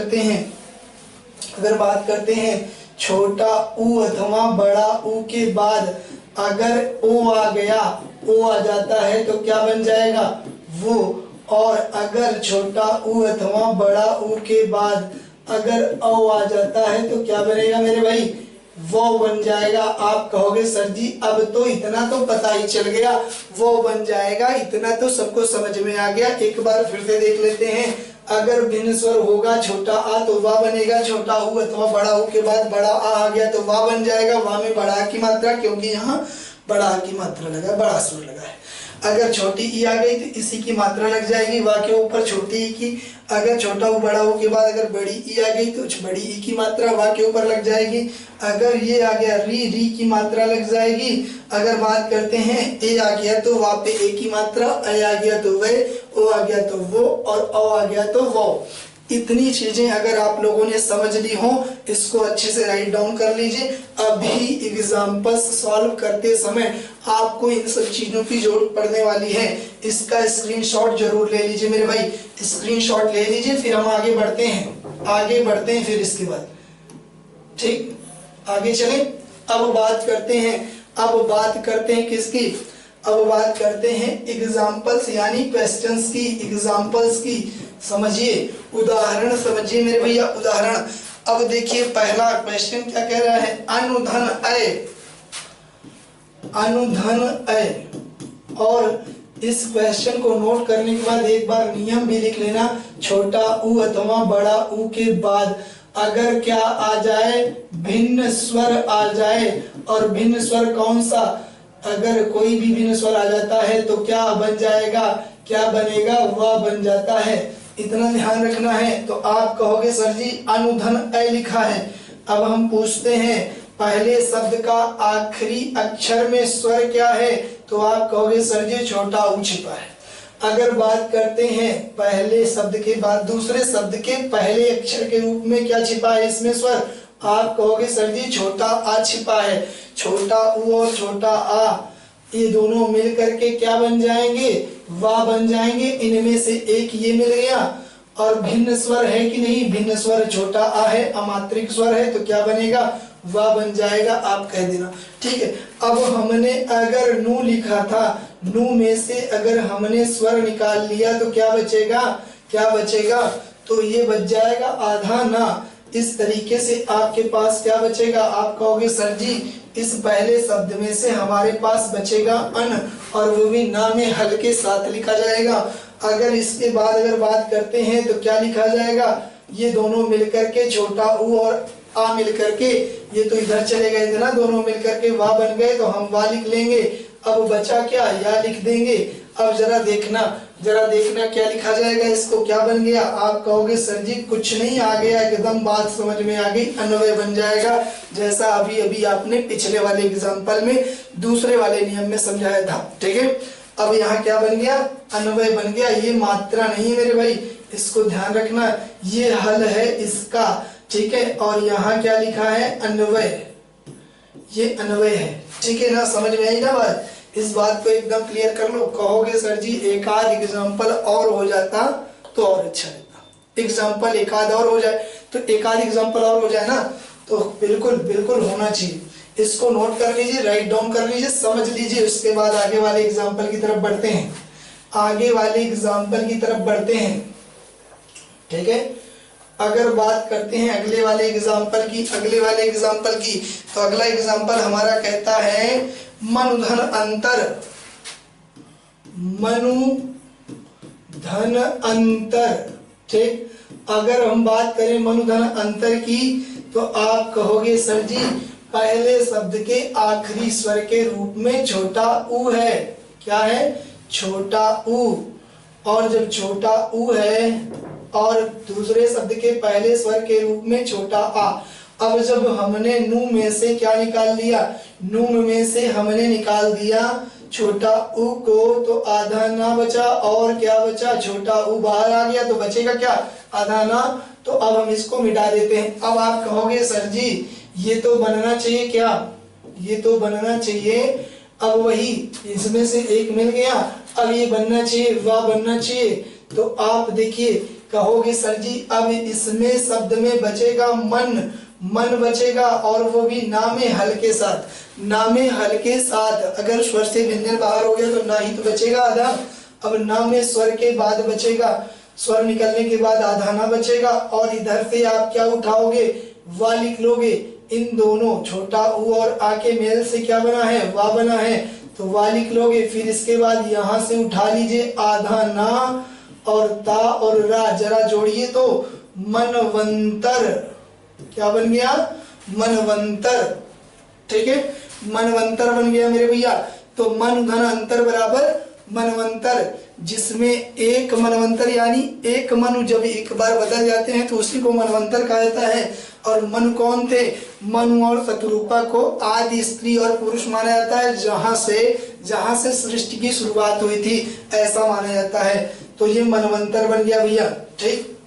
करते हैं छोटा ऊ अथवा बड़ा ऊ के बाद अगर ओ आ गया, ओ आ जाता है तो क्या बन जाएगा? वो। और अगर छोटा ऊ अथवा बड़ा ऊ के बाद अगर औ आ जाता है तो क्या बनेगा मेरे भाई? वो बन जाएगा। आप कहोगे सर जी अब तो इतना तो पता ही चल गया, वो बन जाएगा, इतना तो सबको समझ में आ गया। एक बार फिर से देख लेते हैं। अगर भिन्न स्वर होगा छोटा आ तो वाह बनेगा, छोटा ऊ अथवा बड़ा ऊ के बाद बड़ा आ गया तो वाह बन जाएगा। वाह में बड़ा की मात्रा, क्योंकि यहाँ बड़ा की मात्रा लगा, बड़ा स्वर लगा है। अगर छोटी ई आ गई तो इसी की मात्रा लग जाएगी वाह के ऊपर छोटी ई की। अगर छोटा ऊ बड़ा ऊ के बाद अगर बड़ी ई आ गई तो बड़ी ई की मात्रा वाह के ऊपर लग जाएगी। अगर ये आ गया री की मात्रा लग जाएगी। अगर बात करते हैं ए आ गया तो वाह पे ए की मात्रा, ए आ गया तो वे, ओ आ गया तो वो, और औ आ गया तो वो। इतनी चीजें अगर आप लोगों ने समझ ली हो, इसको अच्छे से राइट डाउन कर लीजिए। अभी एग्जाम्पल्स सॉल्व करते समय आपको इन सब चीजों की जरूरत पड़ने वाली है। इसका स्क्रीनशॉट जरूर ले लीजिए मेरे भाई, स्क्रीनशॉट ले लीजिए। फिर हम आगे बढ़ते हैं फिर इसके बाद। ठीक, आगे चलें। अब बात करते हैं किसकी? अब बात करते हैं एग्जाम्पल्स यानी क्वेश्चंस की, एग्जाम्पल्स की। समझिए, उदाहरण समझिए मेरे भैया, उदाहरण। अब देखिए पहला क्वेश्चन क्या कह रहा है, अनुधन अय, अनुधन अय। और इस क्वेश्चन को नोट करने के बाद एक बार नियम भी लिख लेना, छोटा ऊ अथवा बड़ा ऊ के बाद अगर क्या आ जाए, भिन्न स्वर आ जाए, और भिन्न स्वर कौन सा, अगर कोई भी भिन्न स्वर आ जाता है तो क्या बन जाएगा, क्या बनेगा, वह बन जाता है। इतना ध्यान रखना है। तो आप कहोगे सर जी अनुधन अय लिखा है। अब हम पूछते हैं पहले शब्द का आखिरी अक्षर में स्वर क्या है, तो आप कहोगे सर जी छोटा ऊ छिपा है। अगर बात करते हैं पहले शब्द के बाद दूसरे शब्द के पहले अक्षर के रूप में क्या छिपा है इसमें स्वर, आप कहोगे सर जी छोटा आ छिपा है। छोटा ऊ और छोटा आ ये दोनों मिल करके क्या बन जाएंगे, वाह बन जाएंगे। इनमें से एक ये मिल गया, और भिन्न स्वर है कि नहीं, भिन्न स्वर छोटा आ है, अमात्रिक स्वर है, तो क्या बनेगा, वाह बन जाएगा। आप कह देना, ठीक है। अब हमने अगर नू लिखा था, नू में से अगर हमने स्वर निकाल लिया तो क्या बचेगा, क्या बचेगा, तो ये बच जाएगा आधा ना। इस तरीके से आपके पास क्या बचेगा, आप कहोगे सर जी इस पहले शब्द में से हमारे पास बचेगा अन, और वो भी ना में हल के साथ लिखा जाएगा। अगर इसके बाद अगर बात करते हैं तो क्या लिखा जाएगा, ये दोनों मिलकर के छोटा ऊ और आ मिलकर के, ये तो इधर चले गए थे ना, दोनों मिलकर के वाह बन गए, तो हम वाह लिख लेंगे। अब बचा क्या, या लिख देंगे। अब जरा देखना क्या लिखा जाएगा, इसको क्या बन गया, आप कहोगे सर जी कुछ नहीं, आ गया एकदम, बात समझ में आ गई, अन्वय बन जाएगा, जैसा अभी अभी आपने पिछले वाले एग्जाम्पल में दूसरे वाले नियम में समझाया था, ठीक है। अब यहाँ क्या बन गया, अन्वय बन गया। ये मात्रा नहीं मेरे भाई, इसको ध्यान रखना, ये हल है इसका, ठीक है। और यहाँ क्या लिखा है, अन्वय, ये अन्वय है, ठीक है ना, समझ में आई ना बात। इस बात को एकदम क्लियर कर लो। कहोगे सर जी एक आध एग्जाम्पल और हो जाता तो और अच्छा रहता, एग्जाम्पल एक आध और हो जाए तो, एक आध एग्जाम्पल और हो जाए ना, तो बिल्कुल बिल्कुल होना चाहिए। इसको नोट कर लीजिए, राइट डाउन कर लीजिए, समझ लीजिए। उसके बाद आगे वाले एग्जाम्पल की तरफ बढ़ते हैं, आगे वाले एग्जाम्पल की तरफ बढ़ते हैं, ठीक है। अगर बात करते हैं अगले वाले एग्जाम्पल की, तो अगला एग्जाम्पल हमारा कहता है मनुधन अंतर, मनुधन अंतर, ठीक। अगर हम बात करें मनुधन अंतर की, तो आप कहोगे सर जी पहले शब्द के आखिरी स्वर के रूप में छोटा ऊ है, क्या है, छोटा ऊ। और जब छोटा ऊ है और दूसरे शब्द के पहले स्वर के रूप में छोटा आ। अब जब हमने नू में से क्या निकाल लिया, नून में से हमने निकाल दिया छोटा ऊ को, तो आधा ना बचा, और क्या बचा, छोटा ऊ बाहर आ गया, तो बचेगा क्या, आधा ना। तो अब हम इसको मिटा देते हैं। अब आप कहोगे सर जी ये तो बनना चाहिए क्या, ये तो बनना चाहिए, अब वही इसमें से एक मिल गया, अब ये बनना चाहिए, वाह बनना चाहिए। तो आप देखिए कहोगे सर जी अब इसमें शब्द में बचेगा मन, मन बचेगा, और वो भी ना में हल के साथ, ना में हल के साथ। अगर स्वर से व्यंजन बाहर हो गया तो ना ही तो बचेगा आधा। अब ना में स्वर के बाद बचेगा, स्वर निकलने के बाद आधा ना बचेगा, और इधर से आप क्या उठाओगे, वाह लिख लोगे। इन दोनों छोटा ऊ और आ के मेल से क्या बना है, वाह बना है, तो वाह लिख लोगे। फिर इसके बाद यहाँ से उठा लीजिए आधा ना और ता और रा, जरा जोड़िए तो मनवंतर, क्या बन गया, मनवंतर, ठीक है, मनवंतर बन गया मेरे भैया। तो मन धन अंतर बराबर मनवंतर, जिसमें एक मनवंतर यानी एक मनु जब एक बार बदल जाते हैं तो उसी को मनवंतर कहा जाता है। और मनु कौन थे, मनु और शतरूपा को आदि स्त्री और पुरुष माना जाता है, जहां से सृष्टि की शुरुआत हुई थी ऐसा माना जाता है। तो ये मनवंतर बन गया भैया, ठीक।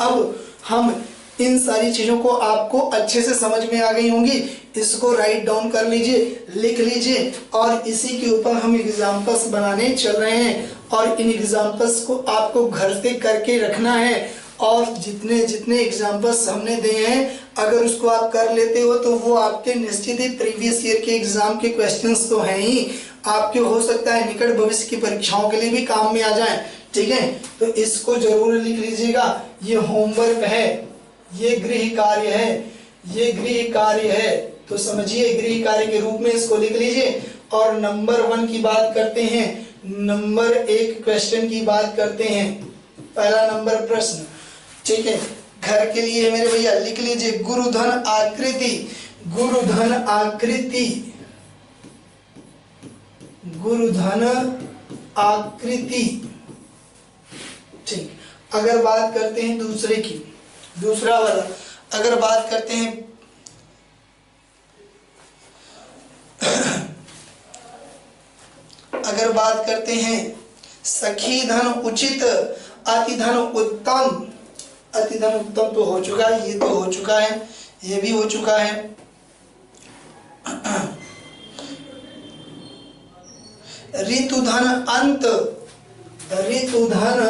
अब हम इन सारी चीजों को आपको अच्छे से समझ में आ गई होंगी, इसको राइट डाउन कर लीजिए, लिख लीजिए, और इसी के ऊपर हम एग्जाम्पल्स बनाने चल रहे हैं। और इन एग्जाम्पल्स को आपको घर से करके रखना है, और जितने जितने एग्जाम्पल्स हमने दिए हैं अगर उसको आप कर लेते हो तो वो आपके निश्चित ही प्रीवियस ईयर के एग्जाम के क्वेश्चंस तो हैं ही, आपके हो सकता है निकट भविष्य की परीक्षाओं के लिए भी काम में आ जाए, ठीक है, तो इसको जरूर लिख लीजिएगा। ये होमवर्क है, ये गृह कार्य है, ये गृह कार्य है, तो समझिए गृह कार्य के रूप में इसको लिख लीजिए। और नंबर 1 की बात करते हैं, नंबर 1 क्वेश्चन की बात करते हैं, पहला नंबर प्रश्न, ठीक है, घर के लिए मेरे भैया लिख लीजिए गुरुधन आकृति, गुरुधन आकृति, गुरुधन आकृति। ठीक, अगर बात करते हैं दूसरे की, दूसरा वाला अगर बात करते हैं अगर बात करते हैं सखी धन उचित, अति धन उत्तम, अति धन उत्तम तो हो चुका है, ये तो हो चुका है, ये भी हो चुका है। ऋतुधन अंत, ऋतुधन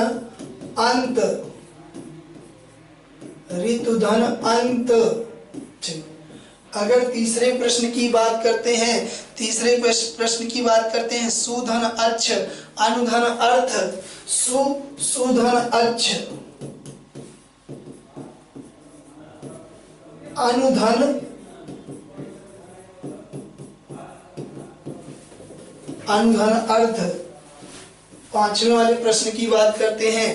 अंत, ऋतुधन अंत। ठीक, अगर तीसरे प्रश्न की बात करते हैं, तीसरे प्रश्न की बात करते हैं सुधन अच्छ, अनुधन अर्थ, सुधन अच्छ, अनुधन अनुधन अर्थ। पांचवें वाले प्रश्न की बात करते हैं,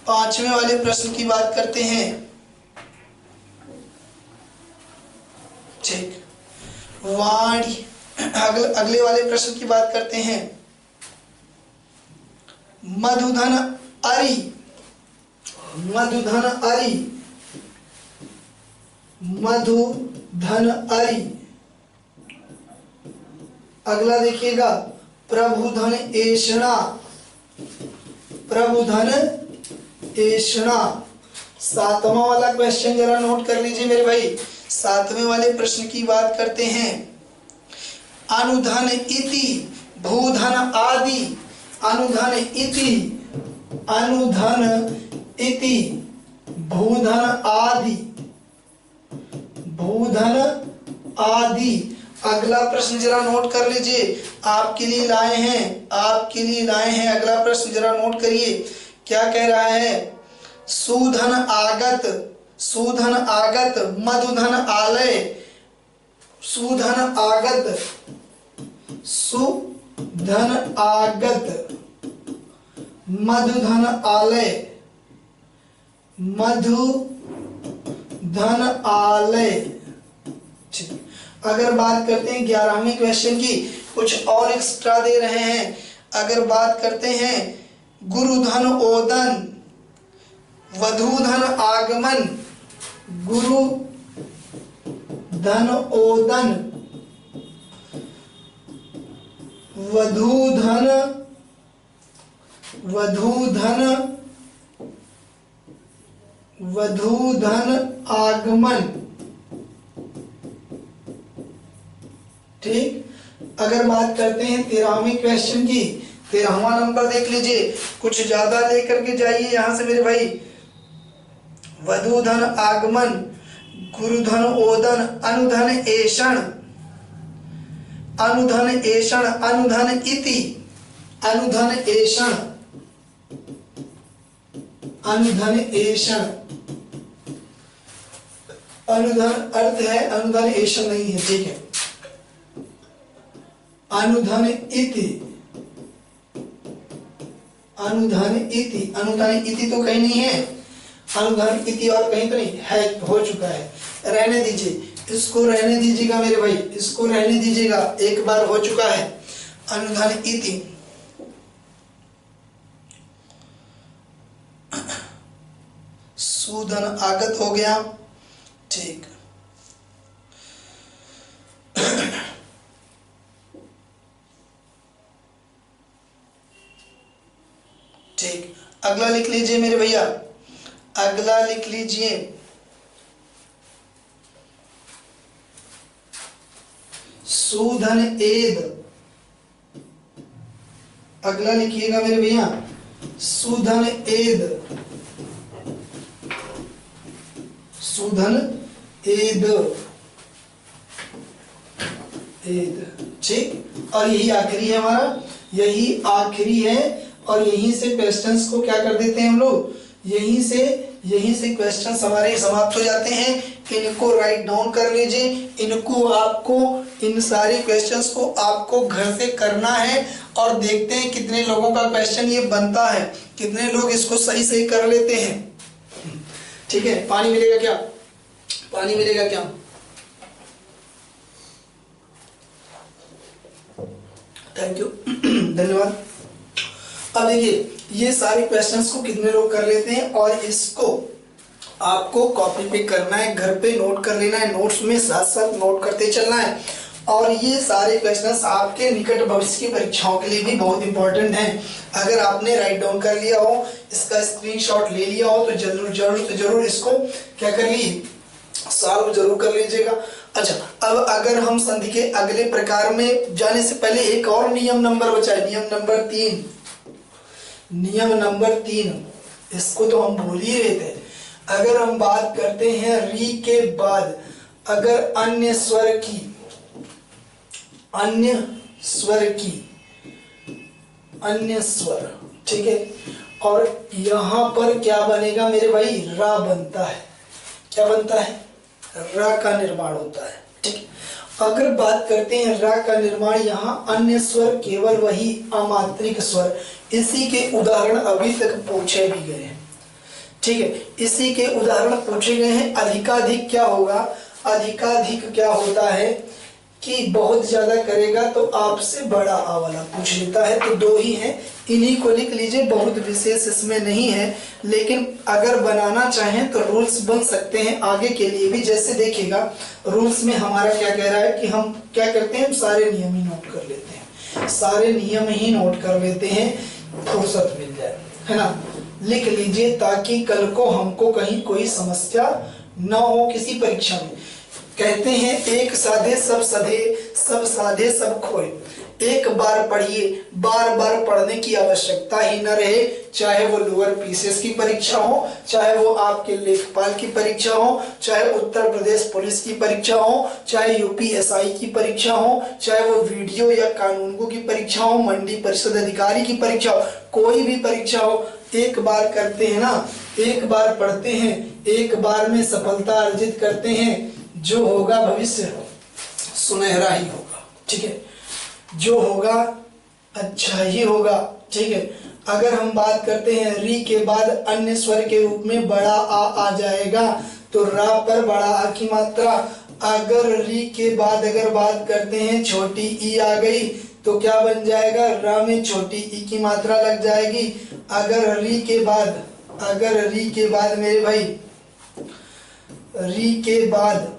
पांचवें वाले प्रश्न की बात करते हैं। ठीक, वाणी, अगले वाले प्रश्न की बात करते हैं मधुधन अरि, मधुधन अरि, मधुधन अरि। अगला देखिएगा प्रभुधन ऐषणा, प्रभुधन ऐषणा। सातवां वाला क्वेश्चन जरा नोट कर लीजिए मेरे भाई, सातवें वाले प्रश्न की बात करते हैं अनुधन इति, भूधन आदि, अनुधन इति, अनुधन इति, भूधन आदि, भूधन आदि। अगला प्रश्न जरा नोट कर लीजिए, आपके लिए लाए हैं, आपके लिए लाए हैं। अगला प्रश्न जरा नोट करिए, क्या कह रहा है, सुधन आगत, सुधन आगत, मधुधन आलय, सुधन आगत, सुधन आगत, मधुधन आलय, मधुधन आलय। ठीक, अगर बात करते हैं 11वें क्वेश्चन की, कुछ और एक्स्ट्रा दे रहे हैं। अगर बात करते हैं गुरुधन ओदन, वधूधन आगमन, गुरु धन ओदन, वधूधन, वधूधन, वधूधन आगमन। ठीक, अगर बात करते हैं 13वें क्वेश्चन की, 13वां नंबर देख लीजिए, कुछ ज्यादा लेकर के जाइए यहां से मेरे भाई। वधूधन आगमन, गुरुधन ओदन, अनुधन ऐषण, अनुधन ऐषण, अनुधन इति, अनुधन ऐषण, अनुधन ऐषण। अनुधन अर्थ है, अनुधन ऐषण नहीं है, ठीक है। अनुधन इति, अनुधन इति, अनुधन इति तो कहीं नहीं है, अनुधन इति और कहीं तो नहीं है, हो चुका है, रहने दीजिए, इसको रहने दीजिएगा मेरे भाई, इसको रहने दीजिएगा, एक बार हो चुका है। अनुधन इति, सुधन आगत हो गया, ठीक। ठीक, अगला लिख लीजिए मेरे भैया, अगला लिख लीजिए सुधन एद। अगला लिखिएगा मेरे भैया सुधन एद, सुधन एद, एद। ठीक, और यही आखिरी है हमारा, यही आखिरी है और यहीं से क्वेश्चंस को क्या कर देते हैं हम लोग, यहीं से क्वेश्चंस हमारे समाप्त हो जाते हैं। इनको राइट डाउन कर लीजिए। इनको आपको, इन सारे क्वेश्चंस को आपको घर से करना है और देखते हैं कितने लोगों का क्वेश्चन ये बनता है, कितने लोग इसको सही सही कर लेते हैं। ठीक है, पानी मिलेगा क्या, पानी मिलेगा क्या? थैंक यू, धन्यवाद। अब देखिए ये सारे क्वेश्चंस को कितने लोग कर लेते हैं और इसको आपको कॉपी पे करना है, घर पे नोट कर लेना है, नोट्स में साथ साथ नोट करते चलना है। और ये सारे क्वेश्चंस आपके निकट भविष्य की परीक्षाओं के लिए भी बहुत इंपॉर्टेंट हैं। अगर आपने राइट डाउन कर लिया हो, इसका स्क्रीनशॉट ले लिया हो, तो जरूर इसको क्या करिए, सॉल्व जरूर कर लीजिएगा। अच्छा, अब अगर हम संधि के अगले प्रकार में जाने से पहले एक और नियम नंबर बचा है, नियम नंबर 3, इसको तो हम भूल ही रहे थे। अगर हम बात करते हैं री के बाद अगर अन्य स्वर, ठीक है, और यहां पर क्या बनेगा मेरे भाई, रा बनता है। क्या बनता है? रा का निर्माण होता है। ठीक है, अगर बात करते हैं रा का निर्माण, यहाँ अन्य स्वर केवल वही अमात्रिक स्वर, इसी के उदाहरण अभी तक पूछे भी गए हैं। ठीक है, इसी के उदाहरण पूछे गए हैं। अधिकाधिक क्या होगा, अधिकाधिक क्या होता है कि बहुत ज्यादा करेगा तो आपसे बड़ा आ वाला पूछ लेता है, तो 2 ही हैं, इन्हीं को लिख लीजिए, बहुत विशेष इसमें नहीं है। लेकिन अगर बनाना चाहें तो रूल्स बन सकते हैं आगे के लिए भी। जैसे देखिएगा रूल्स में हमारा क्या कह रहा है कि हम क्या करते हैं, सारे नियम ही नोट कर लेते हैं, सारे नियम ही नोट कर लेते हैं, फुर्सत मिल जाए, है ना। लिख लीजिए ताकि कल को हमको कहीं कोई समस्या न हो किसी परीक्षा में। कहते हैं एक साधे सब सधे, सब साधे सब खोए। एक बार पढ़िए, बार बार पढ़ने की आवश्यकता ही न रहे, चाहे वो लोअर पीसीएस की परीक्षा हो, चाहे वो आपके लेखपाल की परीक्षा हो, चाहे उत्तर प्रदेश पुलिस की परीक्षा हो, चाहे यूपीएसआई की परीक्षा हो, चाहे वो वीडियो या कानूनगो की परीक्षा हो, मंडी परिषद अधिकारी की परीक्षा हो, कोई भी परीक्षा हो, एक बार करते हैं ना, एक बार पढ़ते हैं, एक बार में सफलता अर्जित करते हैं, जो होगा भविष्य सुनहरा ही होगा। ठीक है, जो होगा अच्छा ही होगा। ठीक है, अगर हम बात करते हैं री के बाद अन्य स्वर के रूप में बड़ा आ जाएगा, तो रा पर बड़ा आ की मात्रा। अगर री के बाद अगर बात करते हैं छोटी ई आ गई तो क्या बन जाएगा, रा में छोटी ई की मात्रा लग जाएगी। अगर री के बाद मेरे भाई, री के बाद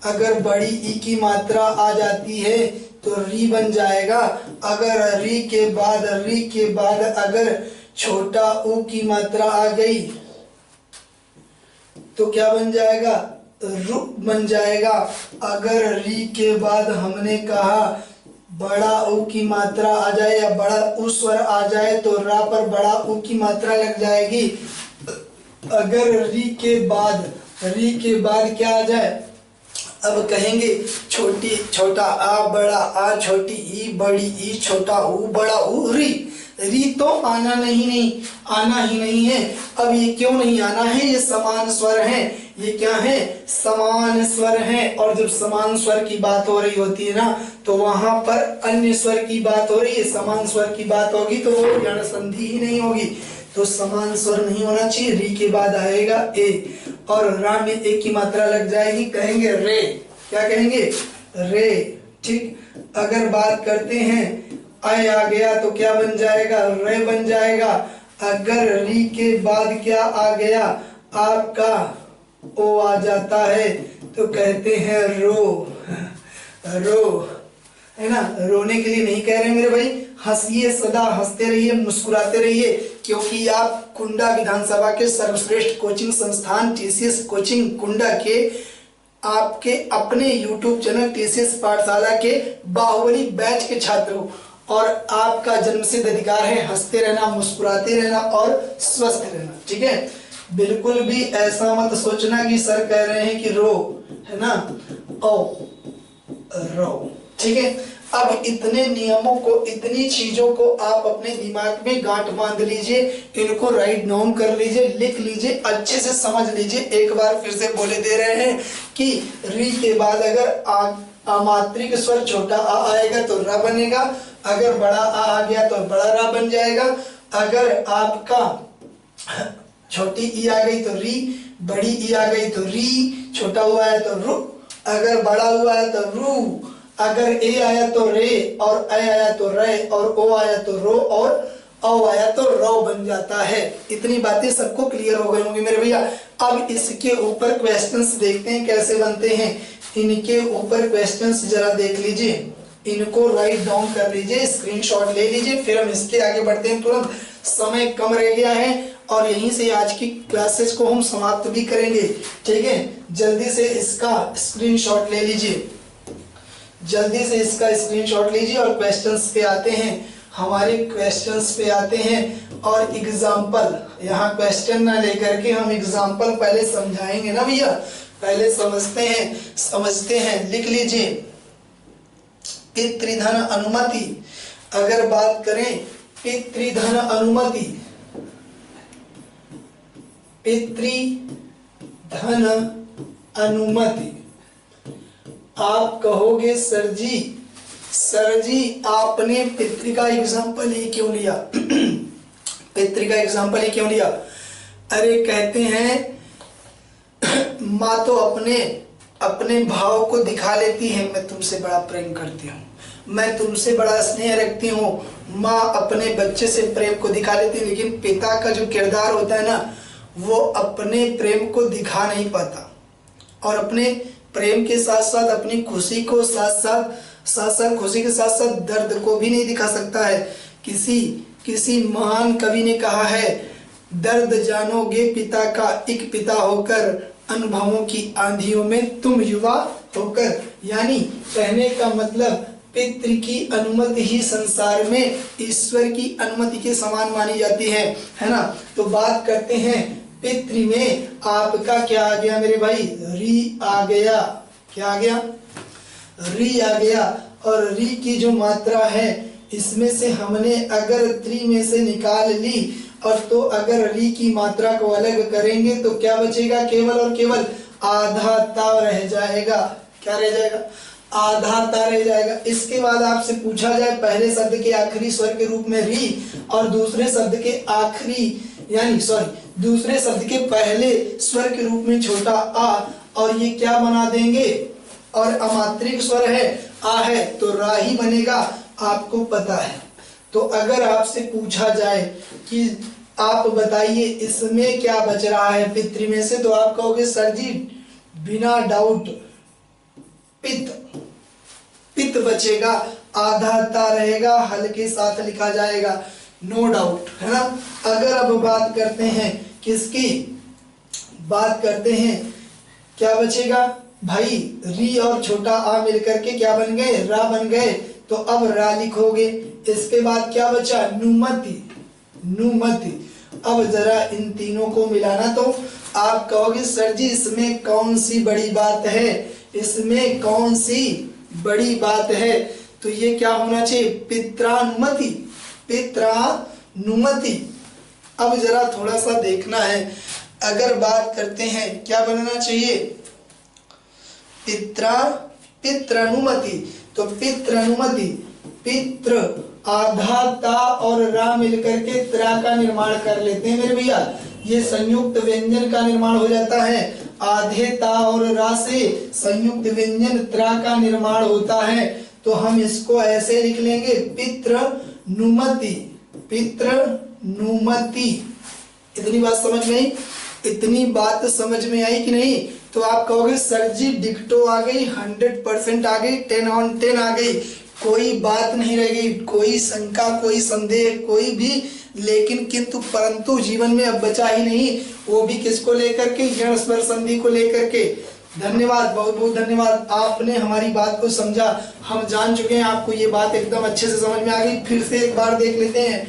अगर बड़ी ई की मात्रा आ जाती है तो री बन जाएगा। अगर री के बाद अगर छोटा ऊ की मात्रा आ गई तो क्या बन जाएगा, रु बन जाएगा। अगर री के बाद हमने कहा बड़ा ऊ की मात्रा आ जाए या बड़ा ऊ स्वर आ जाए तो रा पर बड़ा ऊ की मात्रा लग जाएगी। अगर री के बाद क्या आ जाए, अब कहेंगे छोटा आ बड़ा आ, छोटी ई बड़ी ई, छोटा ऊ बड़ा ऊ, री तो आना ही नहीं है। अब ये क्यों नहीं आना है, ये समान स्वर हैं, ये क्या है, समान स्वर हैं। और जब समान स्वर की बात हो रही होती है ना, तो वहां पर अन्य स्वर की बात हो रही है, समान स्वर की बात होगी तो वो यण संधि ही नहीं होगी, तो समान स्वर नहीं होना चाहिए। री के बाद आएगा ए और रा में ए की मात्रा लग जाएगी, कहेंगे रे, क्या कहेंगे, रे। ठीक, अगर बात करते हैं अय आ गया तो क्या बन जाएगा, रे बन जाएगा। अगर री के बाद क्या आ गया, आपका ओ आ जाता है तो कहते हैं रो है ना। रोने के लिए नहीं कह रहे मेरे भाई, हंसिए, सदा हंसते रहिए, मुस्कुराते रहिए, क्योंकि आप कुंडा विधानसभा के सर्वश्रेष्ठ कोचिंग संस्थान टीसीएस कोचिंग कुंडा के आपके अपने यूट्यूब चैनल टीसीएस पाठशाला के बाहुबली बैच के छात्र हो और आपका जन्मसिद्ध अधिकार है हंसते रहना, मुस्कुराते रहना और स्वस्थ रहना। ठीक है, बिल्कुल भी ऐसा मत सोचना कि सर कह रहे हैं कि रो, है ना, ओ रो। ठीक है, अब इतने नियमों को, इतनी चीजों को आप अपने दिमाग में गांठ बांध लीजिए, इनको राइट डाउन कर लीजिए, लिख लीजिए, अच्छे से समझ लीजिए। एक बार फिर से बोले दे रहे हैं कि री के बाद अगर अमात्रिक स्वर छोटा आ आएगा तो र बनेगा, अगर बड़ा आ गया तो बड़ा रा बन जाएगा, अगर आपका छोटी ई आ गई तो री, बड़ी ई आ गई तो री, छोटा हुआ है तो रु, अगर बड़ा हुआ है तो रू, अगर ए आया तो रे, और ए आया तो रे, और ओ आया तो रो, और औ आया तो रौ बन जाता है। इतनी बातें सबको क्लियर हो गई होंगी मेरे भैया। अब इसके ऊपर क्वेश्चंस देखते हैं कैसे बनते हैं। इनके ऊपर क्वेश्चंस जरा देख लीजिए, इनको राइट डाउन कर लीजिए, स्क्रीनशॉट ले लीजिए, फिर हम इसके आगे बढ़ते हैं। तुरंत समय कम रह गया है और यहीं से आज की क्लासेस को हम समाप्त भी करेंगे, ठीक है। जल्दी से इसका स्क्रीनशॉट ले लीजिए, जल्दी से इसका स्क्रीनशॉट लीजिए और क्वेश्चंस पे आते हैं, हमारे क्वेश्चंस पे आते हैं। और एग्जाम्पल, यहाँ क्वेश्चन ना लेकर के हम एग्जाम्पल पहले समझाएंगे ना भैया, पहले समझते हैं। लिख लीजिए, पितृधन अनुमति। अगर बात करें पितृधन अनुमति, पितृधन अनुमति, आप कहोगे सर जी आपने पितृ का एग्जाम्पल ही क्यों लिया? पितृ का एग्जाम्पल ही क्यों लिया? अरे कहते हैं माँ तो अपने भाव को दिखा लेती है, मैं तुमसे बड़ा प्रेम करती हूँ, मैं तुमसे बड़ा स्नेह रखती हूँ। माँ अपने बच्चे से प्रेम को दिखा लेती है, लेकिन पिता का जो किरदार होता है ना, वो अपने प्रेम को दिखा नहीं पाता, और अपने प्रेम के साथ साथ अपनी खुशी को साथ खुशी के साथ साथ दर्द को भी नहीं दिखा सकता है। किसी महान कवि ने कहा है, दर्द जानोगे पिता का एक पिता होकर, अनुभवों की आंधियों में तुम युवा होकर। यानी कहने का मतलब पितृ की अनुमति ही संसार में ईश्वर की अनुमति के समान मानी जाती है ना। तो बात करते हैं पितृ में आपका क्या आ गया मेरे भाई? री आ गया। क्या आ गया? री आ गया। और री की जो मात्रा है, इसमें से हमने अगर त्रि में से निकाल ली, और तो अगर री की मात्रा को अलग करेंगे तो क्या बचेगा? केवल और केवल आधा ता रह जाएगा। क्या रह जाएगा? आधा ता रह जाएगा। इसके बाद आपसे पूछा जाए पहले शब्द के आखिरी स्वर के रूप में री, और दूसरे शब्द के दूसरे शब्द के पहले स्वर के रूप में छोटा आ, और ये क्या बना देंगे? और अमात्रिक स्वर है, आ है, तो रा ही बनेगा, आपको पता है। तो अगर आपसे पूछा जाए कि आप बताइए इसमें क्या बच रहा है पितृ में से, तो आप कहोगे सर जी बिना डाउट पित्त बचेगा, आधा ता रहेगा, हल के साथ लिखा जाएगा, नो डाउट, है ना। अगर अब बात करते हैं किसकी? बात करते हैं क्या बचेगा भाई? री और छोटा आ मिलकर के क्या बन गए? रा बन गए। तो अब रा लिखोगे। इसके बाद क्या बचा? नुमति। अब जरा इन तीनों को मिलाना, तो आप कहोगे सर जी इसमें कौन सी बड़ी बात है? इसमें कौन सी बड़ी बात है? तो ये क्या होना चाहिए? पित्रानुमति। अब जरा थोड़ा सा देखना है। अगर बात करते हैं क्या बनना चाहिए? पित्रानुमति। तो पित्रानुमति, पित्र आधा ता और रा मिलकर के त्रा का निर्माण कर लेते हैं मेरे भैया। ये संयुक्त व्यंजन का निर्माण हो जाता है। आधे ता और रा से संयुक्त व्यंजन त्रा का निर्माण होता है। तो हम इसको ऐसे लिख लेंगे, पित्रानुमति। इतनी बात समझ में आई? इतनी बात समझ में आई कि नहीं? तो आप कहोगे सर जी डिक्टो आ गई, 100% आ गई, 10 on 10 आ गई, कोई बात नहीं रह गई, कोई शंका, कोई संदेह, कोई भी लेकिन किंतु परंतु जीवन में अब बचा ही नहीं, वो भी किसको लेकर के? यण स्वर संधि को लेकर के। धन्यवाद, बहुत बहुत धन्यवाद, आपने हमारी बात को समझा। हम जान चुके हैं, आपको ये बात एकदम अच्छे से समझ में आ गई। फिर से एक बार देख लेते हैं।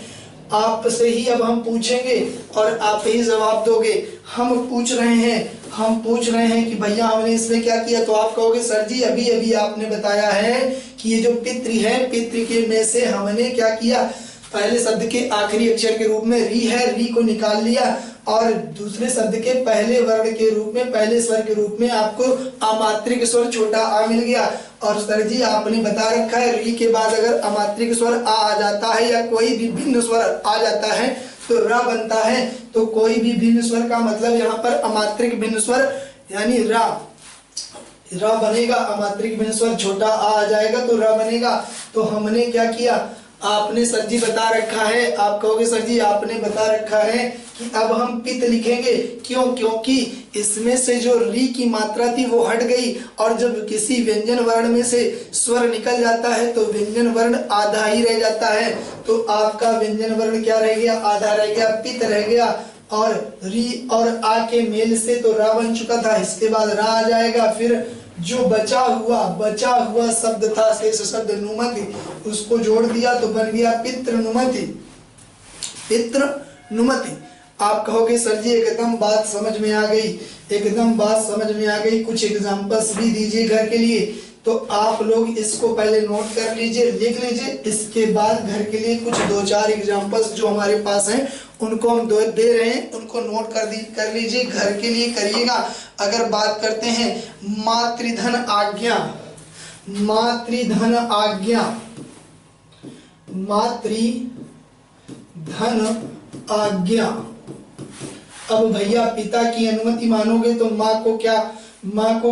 आपसे ही अब हम पूछेंगे और आप ही जवाब दोगे। हम पूछ रहे हैं, हम पूछ रहे हैं कि भैया हमने इसमें क्या किया, तो आप कहोगे सर जी अभी अभी आपने बताया है कि ये जो पितृ है, पितृ के में से हमने क्या किया, पहले शब्द के आखिरी अक्षर के रूप में री है, री को निकाल लिया और दूसरे शब्द के पहले वर्ण के रूप में, पहले स्वर के रूप में आपको अमात्रिक स्वर छोटा आ मिल गया। और सर जी आपने बता रखा है री के बाद अगर अमात्रिक स्वर आ जाता है या कोई भी भिन्न स्वर आ जाता है तो र बनता है। तो कोई भी भिन्न स्वर का मतलब यहाँ पर अमात्रिक भिन्न स्वर यानी र बनेगा, अमात्रिक भिन्न स्वर छोटा आ जाएगा तो र बनेगा। तो हमने क्या किया, आपने सर जी बता रखा है, आप कहोगे सर जी आपने बता रखा है कि अब हम पित लिखेंगे। क्यों? क्योंकि इसमें से जो री की मात्रा थी वो हट गई और जब किसी व्यंजन वर्ण में से स्वर निकल जाता है तो व्यंजन वर्ण आधा ही रह जाता है। तो आपका व्यंजन वर्ण क्या रह गया, आधा रह गया, पित रह गया। और री और आ के मेल से तो रा बन चुका था, इसके बाद रा आ जाएगा। फिर जो बचा हुआ शब्द था, शेष शब्द नुमति, उसको जोड़ दिया तो बन गया पितृनुमति, पितृनुमति। आप कहोगे सर जी एकदम बात समझ में आ गई, एकदम बात समझ में आ गई, कुछ एग्जांपल्स भी दीजिए घर के लिए। तो आप लोग इसको पहले नोट कर लीजिए, लिख लीजिए, इसके बाद घर के लिए कुछ 2-4 एग्जांपल्स जो हमारे पास हैं उनको हम दे रहे हैं, उनको नोट कर लीजिए, घर के लिए करिएगा। अगर बात करते हैं मातृधन आज्ञा, मातृधन आज्ञा, मातृधन आज्ञा। अब भैया पिता की अनुमति मानोगे तो माँ को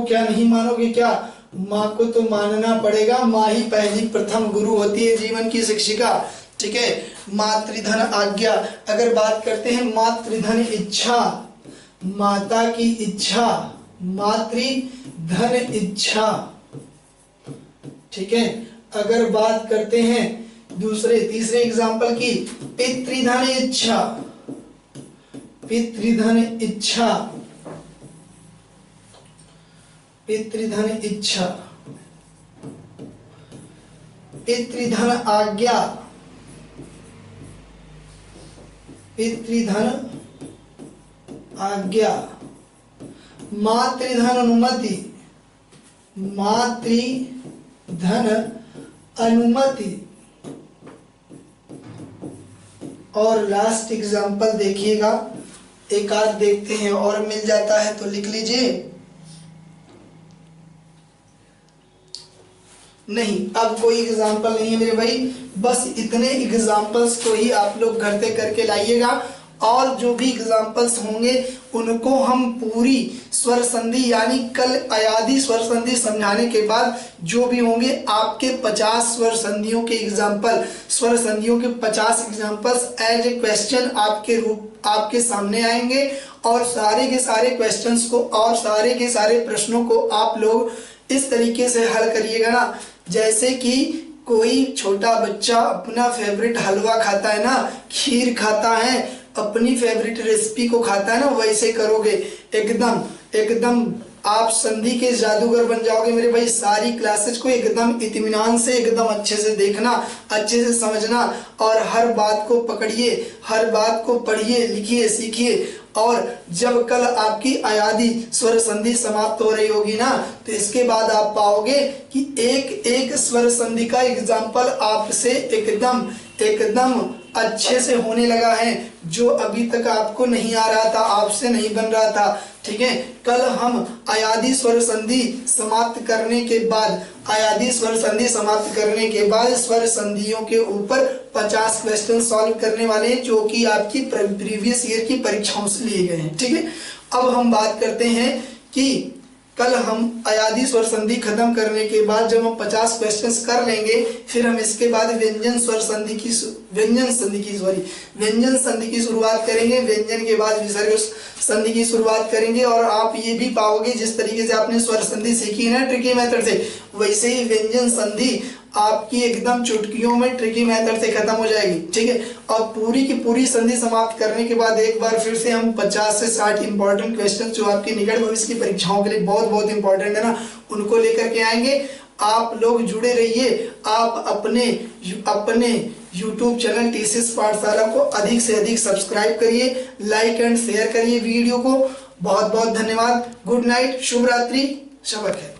क्या नहीं मानोगे क्या? माँ को तो मानना पड़ेगा, माँ ही पहली प्रथम गुरु होती है, जीवन की शिक्षिका। ठीक है, मातृधन आज्ञा। अगर बात करते हैं मातृधन इच्छा, माता की इच्छा, मातृधन इच्छा। ठीक है, अगर बात करते हैं तीसरे एग्जाम्पल की, पितृधन इच्छा, पितृधन इच्छा, पितृधन इच्छा, पितृधन आज्ञा, पितृधन आज्ञा, मातृधन अनुमति, मातृधन अनुमति। और लास्ट एग्जाम्पल देखिएगा, एक आध देखते हैं और मिल जाता है तो लिख लीजिए। नहीं, अब कोई एग्जाम्पल नहीं है मेरे भाई, बस इतने एग्जाम्पल्स को ही आप लोग घर पे करके लाइएगा। और जो भी एग्जाम्पल्स होंगे उनको हम पूरी स्वर संधि यानी कल अयादी स्वर संधि समझाने के बाद जो भी होंगे आपके 50 स्वर संधियों के एग्जाम्पल, स्वर संधियों के 50 एग्जाम्पल्स एज ए क्वेश्चन आपके सामने आएंगे। और सारे के सारे क्वेश्चंस को और सारे के सारे प्रश्नों को आप लोग इस तरीके से हल करिएगा ना, जैसे कि कोई छोटा बच्चा अपना फेवरेट हलवा खाता है ना, खीर खाता है, अपनी फेवरेट रेसिपी को खाता है ना, वैसे करोगे। एकदम आप संधि के जादूगर बन जाओगे मेरे भाई। सारी क्लासेस को एकदम इत्मीनान से, एकदम अच्छे से देखना, अच्छे से समझना और हर बात को पकड़िए, हर बात को पढ़िए, लिखिए, सीखिए। और जब कल आपकी अयादी स्वर संधि समाप्त हो रही होगी ना, तो इसके बाद आप पाओगे कि एक एक स्वर संधि का एग्जाम्पल आपसे एकदम अच्छे से होने लगा है, जो अभी तक आपको नहीं आ रहा था, आपसे नहीं बन रहा था। ठीक है, कल हम अयादी स्वर संधि समाप्त करने के बाद, अयादी स्वर संधि समाप्त करने के बाद स्वर संधियों के ऊपर 50 क्वेश्चन सॉल्व करने वाले हैं, जो कि आपकी प्रीवियस ईयर की परीक्षाओं से लिए गए हैं। ठीक है, अब हम बात करते हैं कि कल हम अयादी स्वर संधि खत्म करने के बाद जब हम 50 क्वेश्चंस कर लेंगे, फिर हम इसके बाद व्यंजन संधि की शुरुआत करेंगे। व्यंजन के बाद विसर्ग संधि की शुरुआत करेंगे। और आप ये भी पाओगे जिस तरीके से आपने स्वर संधि सीखी है ना ट्रिकी मेथड से, वैसे ही व्यंजन संधि आपकी एकदम चुटकियों में ट्रिकी मेथड से खत्म हो जाएगी। ठीक है, और पूरी की पूरी संधि समाप्त करने के बाद एक बार फिर से हम 50 से 60 इंपॉर्टेंट क्वेश्चन जो आपकी निकट भविष्य की परीक्षाओं के लिए बहुत इंपॉर्टेंट है ना, उनको लेकर के आएंगे। आप लोग जुड़े रहिए। आप अपने YouTube चैनल टीसीएस पाठशाला को अधिक से अधिक सब्सक्राइब करिए, लाइक एंड शेयर करिए वीडियो को। बहुत बहुत धन्यवाद। गुड नाइट, शुभ रात्रि, शब खैर।